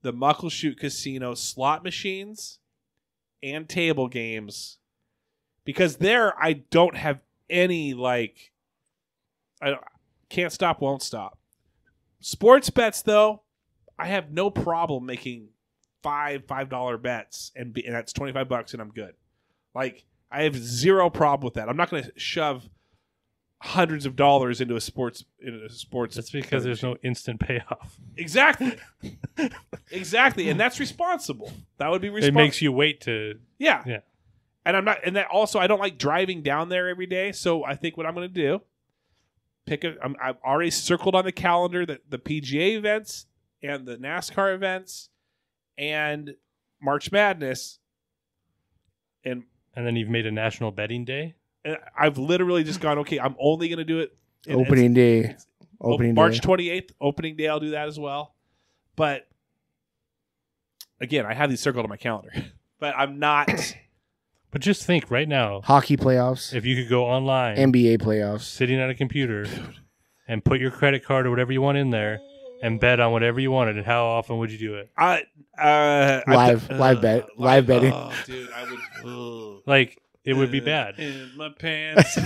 the Muckleshoot Casino slot machines and table games because there I don't have any can't stop, won't stop. Sports bets though, I have no problem making $5 bets and that's $25 and I'm good. Like I have zero problem with that. I'm not going to shove hundreds of dollars into a sports. That's because there's no instant payoff. Exactly. Exactly, and that's responsible. That would be It responsible. makes you wait to. Yeah. Yeah. And I'm not, and that also I don't like driving down there every day. So I think what I'm going to do, I've already circled on the calendar that the PGA events and the NASCAR events and March Madness, and And then you've made a national betting day. I've literally just gone, okay, I'm only going to do it Opening day. Opening March day. 28th, opening day. I'll do that as well. But again, I have these circled on my calendar, but I'm not. But just think right now, Hockey playoffs. if you could go online, NBA playoffs. sitting at a computer, and put your credit card or whatever you want in there, and bet on whatever you wanted, and how often would you do it? Live betting. Oh, dude, I would. Like, it would be bad. In my pants.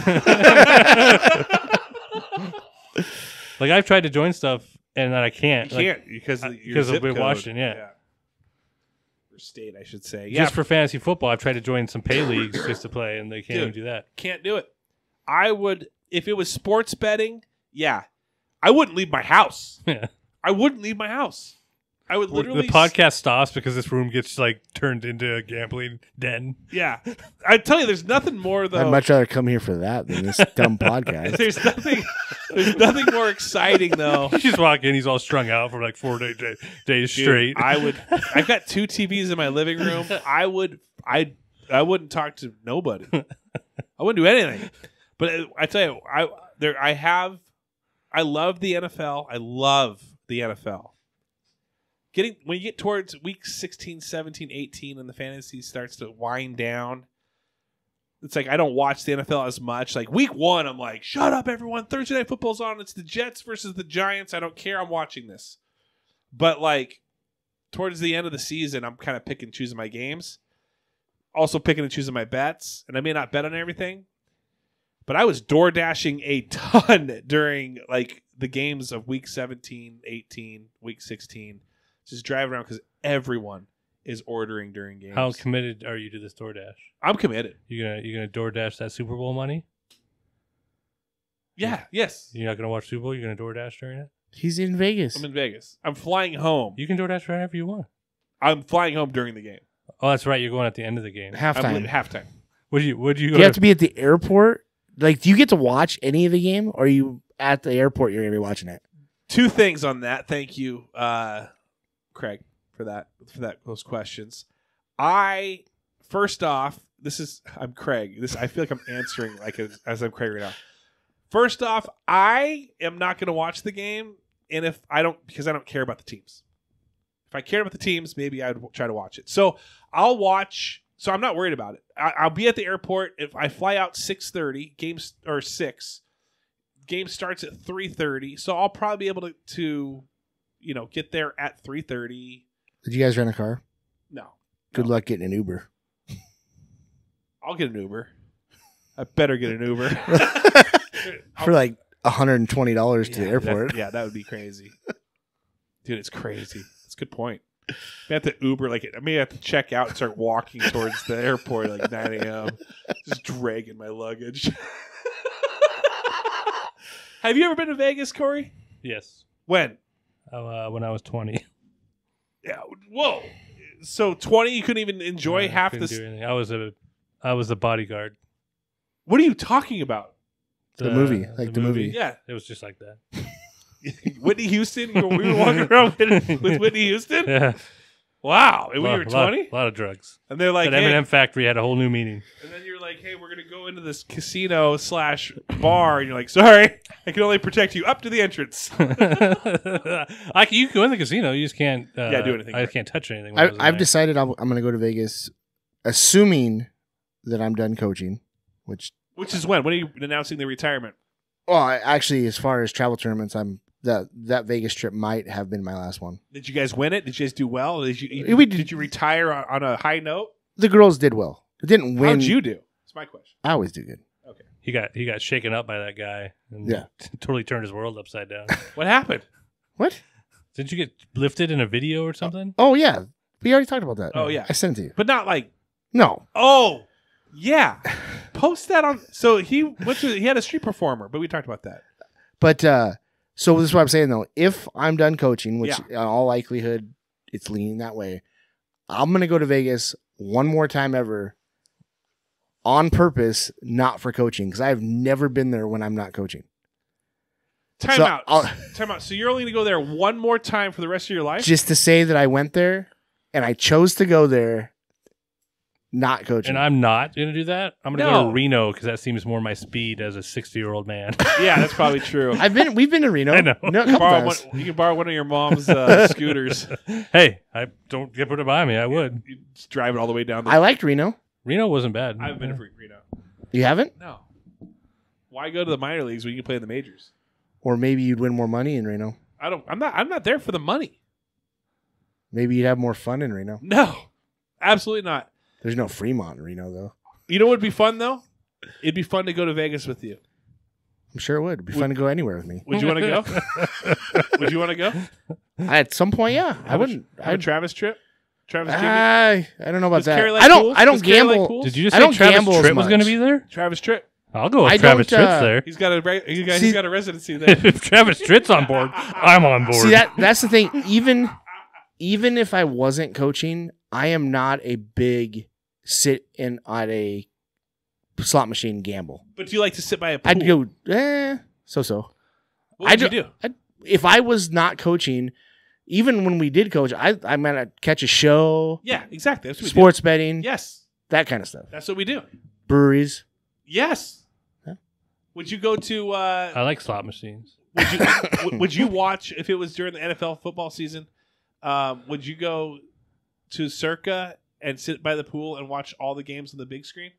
Like, I've tried to join stuff, and then I You can't. can't because of your because of zip code. Washington, yeah. Or state, I should say. Like, Yeah, just for fantasy football, I've tried to join some pay leagues just to play, and they can't even do that. can't do it. I would if it was sports betting. Yeah, I wouldn't leave my house. Yeah. I wouldn't leave my house. I would literally. The podcast stops because this room gets like turned into a gambling den. Yeah, I tell you, there's nothing more though. I'd much rather come here for that than this dumb podcast. There's nothing more exciting though. You just walk in, he's all strung out for like 4 days Dude, straight. I've got 2 TVs in my living room. I wouldn't talk to nobody. I wouldn't do anything. But I tell you, I love the NFL. I love the NFL. When you get towards week 16, 17, 18 and the fantasy starts to wind down, it's like I don't watch the NFL as much. Like week 1, I'm like, shut up, everyone. Thursday Night Football's on. It's the Jets versus the Giants. I don't care. I'm watching this. But like towards the end of the season, I'm kind of picking and choosing my games. Also picking and choosing my bets. And I may not bet on everything. But I was door dashing a ton during like the games of week 17, 18, week 16. Just driving around because everyone is ordering during games. How committed are you to this DoorDash? I'm committed. You gonna DoorDash that Super Bowl money? Yeah, yes. You're not gonna watch Super Bowl. You're gonna DoorDash during it. He's in Vegas. I'm in Vegas. I'm flying home. You can DoorDash whenever you want. I'm flying home during the game. Oh, that's right. You're going at the end of the game. I'm Halftime. halftime. Would you? Do you have to be at the airport? Like, do you get to watch any of the game, or are you at the airport? You're gonna be watching it. 2 things on that. Thank you, Craig, for those questions. First off, I'm Craig. I feel like I'm answering like as I'm Craig right now. First off, I am not going to watch the game, and because I don't care about the teams. If I cared about the teams, maybe I would try to watch it. So I'll watch. So I'm not worried about it. I'll be at the airport if I fly out 6:30. Games or 6. Game starts at 3:30. So I'll probably be able to get there at 3:30. Did you guys rent a car? No. Good luck getting an Uber. I'll get an Uber. I better get an Uber. For like $120 to the airport. That would be crazy. Dude, it's crazy. That's a good point. I have to Uber, I may have to check out and start walking towards the airport at 9 a.m. Just dragging my luggage. Have you ever been to Vegas, Corey? Yes. When? When I was 20. Yeah. Whoa. So 20, you couldn't even enjoy half couldn't this. do anything. I was a bodyguard. What are you talking about? The movie. The movie. Yeah. It was just like that. Whitney Houston? We were walking around with Whitney Houston? Yeah. Wow. And when you were 20? A lot of drugs. And they're like, That hey. M&M factory had a whole new meaning. And then you're like, hey, we're going to go into this casino/bar. And you're like, sorry, I can only protect you up to the entrance. You can go in the casino. You just can't do anything. I can't touch anything. when I was in I've there. decided I'm going to go to Vegas, assuming that I'm done coaching, which Which is when? When are you announcing the retirement? actually, as far as travel tournaments, that Vegas trip might have been my last one. Did you guys win it? Did you guys do well? Did you retire on a high note? The girls did well. It didn't win. How'd you do? That's my question. I always do good. Okay. He got shaken up by that guy. And Yeah. totally turned his world upside down. What happened? What? Didn't you get lifted in a video or something? Oh, yeah. We already talked about that. Oh, yeah. I sent it to you. But not like, No. oh, yeah. Post that on. So he had a street performer, but we talked about that. But, so this is what I'm saying, though. If I'm done coaching, which Yeah. in all likelihood it's leaning that way, I'm going to go to Vegas one more time ever on purpose, not for coaching, because I've never been there when I'm not coaching. Time So, out. I'll- Time out. So you're only going to go there one more time for the rest of your life? Just to say that I went there and I chose to go there not coaching. And I'm not going to do that. I'm going to No. go to Reno because that seems more my speed as a 60-year-old man. Yeah, that's probably true. We've been to Reno. I know. A couple times. You can borrow one of your mom's scooters. Hey, I don't get put it by me. I would. You just drive it all the way down. I liked Reno. Reno wasn't bad. I haven't been to Reno. You haven't? No. Why go to the minor leagues when you can play in the majors? Or maybe you'd win more money in Reno. I'm not there for the money. Maybe you'd have more fun in Reno. No. Absolutely not. There's no Fremont in Reno, though. You know what would be fun though? It'd be fun to go to Vegas with you. I'm sure it would. It'd be fun to go anywhere with me. Would you want to go? Would you want to go? At some point, yeah. I wouldn't. Have a Travis trip? Travis Jimmy? I don't know about Does that. Carrie like I don't. pools? I don't Does Carrie like gamble. pools? Did you just I say don't Travis gamble as Tritt was going to much. be there? Travis Tritt. I'll go I if Travis don't, Tritt's there. He's got he's See- got a residency there. If Travis Tritt's on board, I'm on board. See that's the thing. Even if I wasn't coaching, I am not a big sit in at a slot machine gamble. But do you like to sit by a pool? I'd go so. What would you do? If I was not coaching, even when we did coach, I might catch a show, Yeah, exactly. That's what sports we betting, do. Yes, that kind of stuff. that's what we do. Breweries. Yes. Yeah. Would you go to? I like slot machines. Would you watch if it was during the NFL football season? Would you go to Circa and sit by the pool and watch all the games on the big screen?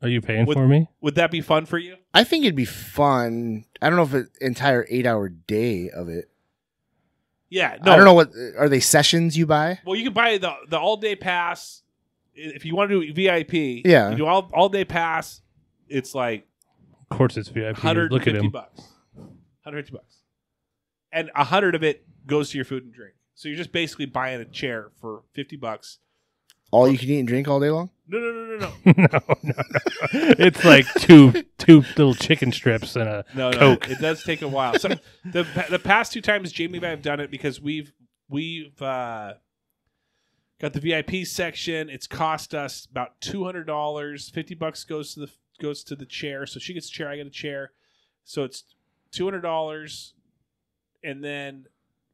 Are you paying for me? Would that be fun for you? I think it'd be fun. I don't know if an entire 8-hour day of it. Yeah. No. I don't know what are they sessions you buy? Well, you can buy the all day pass if you want to do VIP. Yeah. You do all day pass. It's like Of course it's VIP. Look at $150. him. $150. And 100 of it goes to your food and drink. So you're just basically buying a chair for $50. All you can eat and drink all day long? No. no. It's like two little chicken strips and a No, Coke. it does take a while. So the past 2 times Jamie and I have done it because we've got the VIP section. It's cost us about $200. $50 goes to the chair. So she gets a chair, I get a chair. So it's $200, and then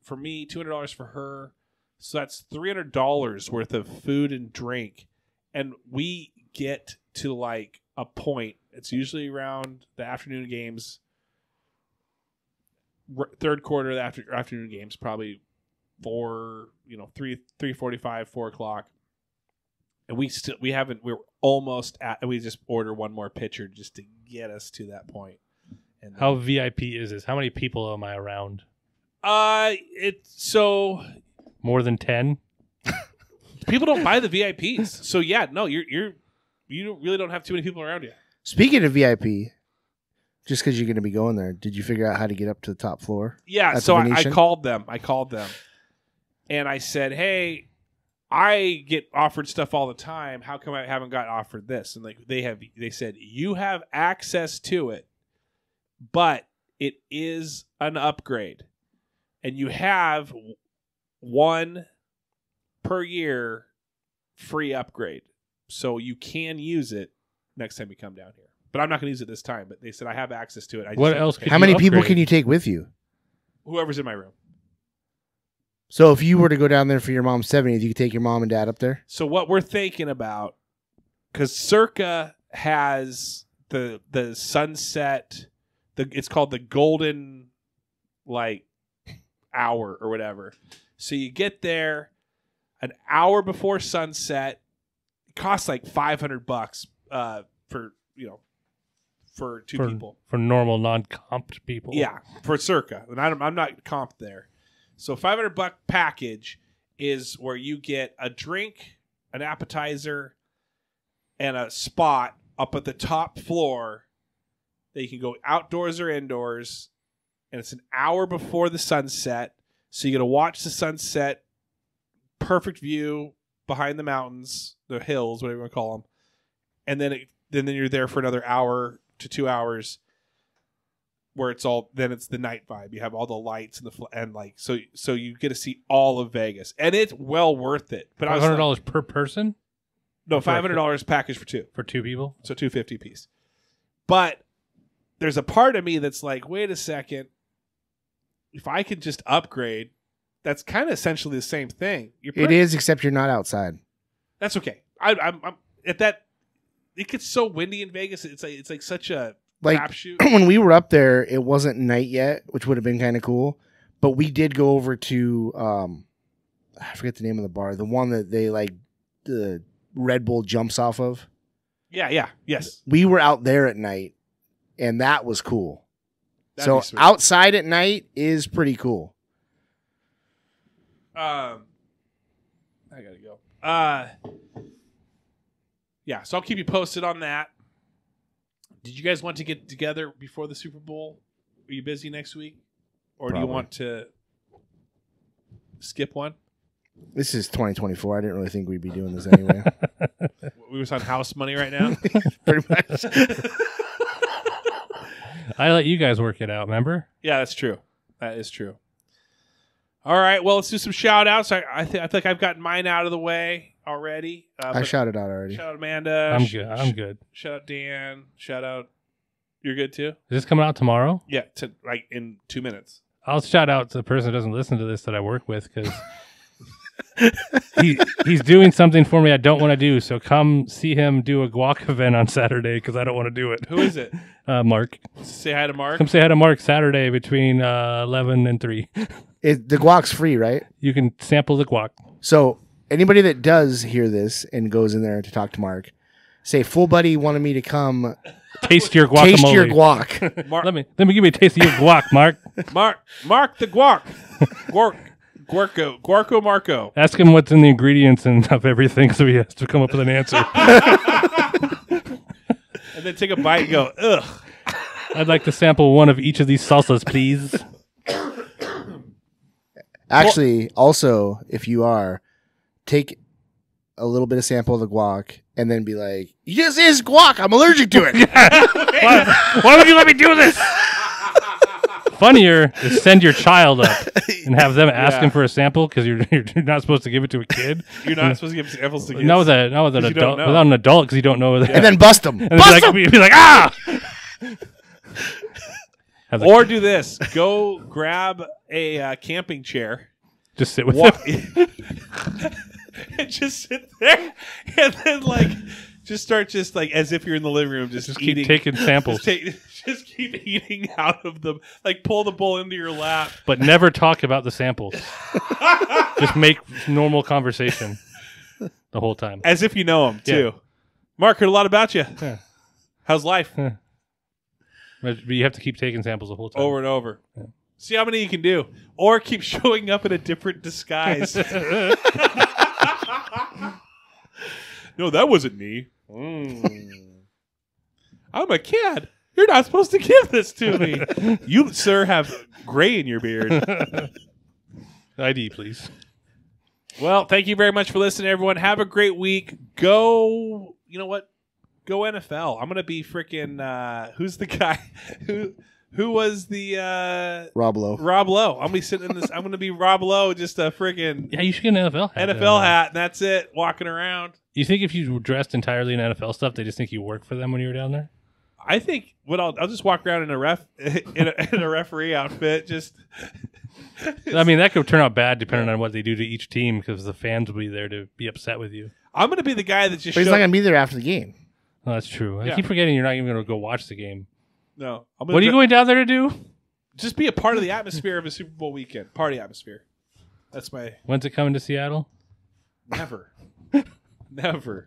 for me, $200 for her. So that's $300 worth of food and drink, and we get to like a point. It's usually around the afternoon games, third quarter of the afternoon games, probably 3:45, 4 o'clock. And we're almost at, and we just order one more pitcher just to get us to that point. And How VIP is this? How many people am I around? so More than 10? people don't buy the VIPs. So yeah, no, you really don't have too many people around you. Speaking of VIP, just because you're going to be going there, did you figure out how to get up to the top floor? Yeah, at so the I Venetian? called them. And I said, hey, I get offered stuff all the time. How come I haven't got offered this? And like they said, you have access to it, but it is an upgrade. And you have one per year free upgrade. So you can use it next time you come down here. But I'm not going to use it this time. But they said I have access to it. I just What have to else pay. could How many you people upgrade? can you take with you? Whoever's in my room. So if you were to go down there for your mom's 70th, you could take your mom and dad up there? So what we're thinking about, because Circa has the sunset, it's called the golden hour or whatever. So you get there an hour before sunset. It costs like $500 for two people. For normal non-comped people. Yeah, for Circa, and I'm not comped there. So $500 package is where you get a drink, an appetizer, and a spot up at the top floor that you can go outdoors or indoors, and it's an hour before the sunset. So you get to watch the sunset, perfect view behind the mountains, the hills, whatever you want to call them, and then you're there for another hour to 2 hours. Where it's the night vibe. You have all the lights and so you get to see all of Vegas, and it's well worth it. But $500 per person no, $500 package for two, for two people. so $250 piece. But there's a part of me that's like, wait a second, if I could just upgrade, that's kind of essentially the same thing. It is, except you're not outside. That's okay. I'm at that. It gets so windy in Vegas. It's like such a crapshoot. When we were up there, it wasn't night yet, which would have been kind of cool. But we did go over to I forget the name of the bar, the one that they the Red Bull jumps off of. Yeah, yes. We were out there at night, and that was cool. That'd be So sweet. outside at night is pretty cool. I gotta go. Yeah, so I'll keep you posted on that. Did you guys want to get together before the Super Bowl? Are you busy next week? Or do you Probably. want to skip one? This is 2024. I didn't really think we'd be doing this anyway. We was on house money right now. Pretty much. I let you guys work it out, remember? Yeah, that's true. That is true. All right, well, let's do some shout outs. I think I've gotten mine out of the way already. I but shouted out already. shout out Amanda. I'm good. I'm good. Shout out Dan. Shout out. You're good too? Is this coming out tomorrow? Yeah, in 2 minutes. I'll shout out to the person who doesn't listen to this that I work with because he's doing something for me I don't want to do. So come see him do a guac event on Saturday because I don't want to do it. Who is it? Mark. Say hi to Mark. Come say hi to Mark Saturday between 11 and 3. The guac's free, right? You can sample the guac. So anybody that does hear this and goes in there to talk to Mark, say Full Buddy wanted me to come Taste your guacamole. taste your guac. Mark, Let me give you a taste of your guac, Mark. Mark the guac. Guarco Marco. Ask him what's in the ingredients and of everything so he has to come up with an answer. And then take a bite and go, ugh. I'd like to sample one of each of these salsas, please. Actually, also, if you are, take a little bit of sample of the guac and then be like, "This is guac. I'm allergic to it." Why would you let me do this? Funnier is send your child up and have them ask him for a sample because you're not supposed to give it to a kid. You're not supposed to give samples to kids. Not with an 'Cause you don't adult, know. without an adult because you don't know. And then bust them. and Bust them. be like, ah. Have the- Or do this. Go grab a camping chair. just sit with Walk them. and just sit there and then Just start like as if you're in the living room, just Just eating. keep taking samples, Just keep eating out of them. Like pull the bowl into your lap. but never talk about the samples. Just make normal conversation the whole time. As if you know them, too. Yeah. Mark, heard a lot about you. Yeah. How's life? But you have to keep taking samples the whole time. Over and over. Yeah. See how many you can do. Or keep showing up in a different disguise. No, that wasn't me. I'm a kid. You're not supposed to give this to me. You, sir, have gray in your beard. ID, please. Well, thank you very much for listening, everyone. Have a great week. Go, you know what? Go NFL. I'm going to be freaking, who's the guy? Who was the, Rob Lowe. Rob Lowe. I'm going to be sitting in this, I'm going to be Rob Lowe, just a freaking Yeah, you should get an NFL hat. NFL hat, and that's it, walking around. You think if you were dressed entirely in NFL stuff, they just think you work for them when you were down there? I think what I'll just walk around in a in a referee outfit. Just, I mean, that could turn out bad depending on what they do to each team because the fans will be there to be upset with you. I'm going to be the guy that just. But he's not going to be there after the game. Oh, that's true. Yeah. I keep forgetting you're not even going to go watch the game. No, I'm What are you going down there to do? Just be a part of the atmosphere of a Super Bowl weekend. Party atmosphere. That's my When's it coming to Seattle? never, never.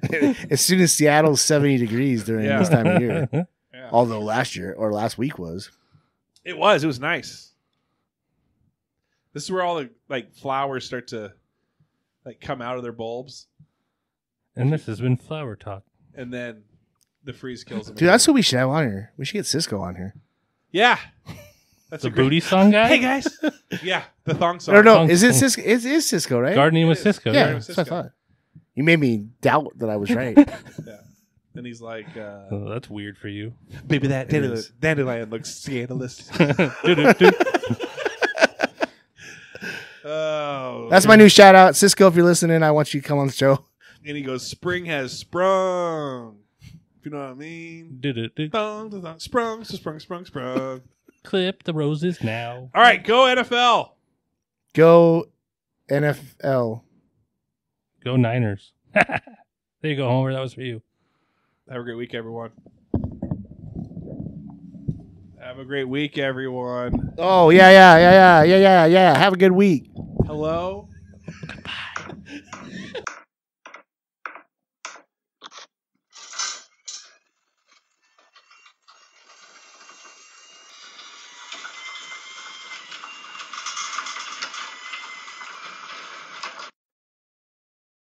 As soon as Seattle's 70 degrees during Yeah. this time of year. Yeah. Although last week was. It was nice. This is where all the like flowers start to like come out of their bulbs, And this has been Flower Talk. and then the freeze kills them. Dude, that's what we should have on here. We should get Cisco on here. Yeah, that's The a great- booty song guy? Hey guys, yeah, the thong song. No, Song- is it Cisco? It is Cisco, right? Gardening with is. Cisco. Yeah, Gardening with that's what I Cisco. thought. You made me doubt that I was right. Yeah. And he's like, Oh, that's weird for you. maybe that It is. dandelion looks scandalous. Oh, That's my new shout out. Cisco, if you're listening, I want you to come on the show. And he goes, spring has sprung. If you know what I mean. Do-do-do. Thong, thong, sprung, sprung. Clip the roses now. All right, go NFL. Go NFL. Go Niners. There you go, Homer. That was for you. Have a great week, everyone. Have a great week, everyone. Oh, yeah. Have a good week. Hello.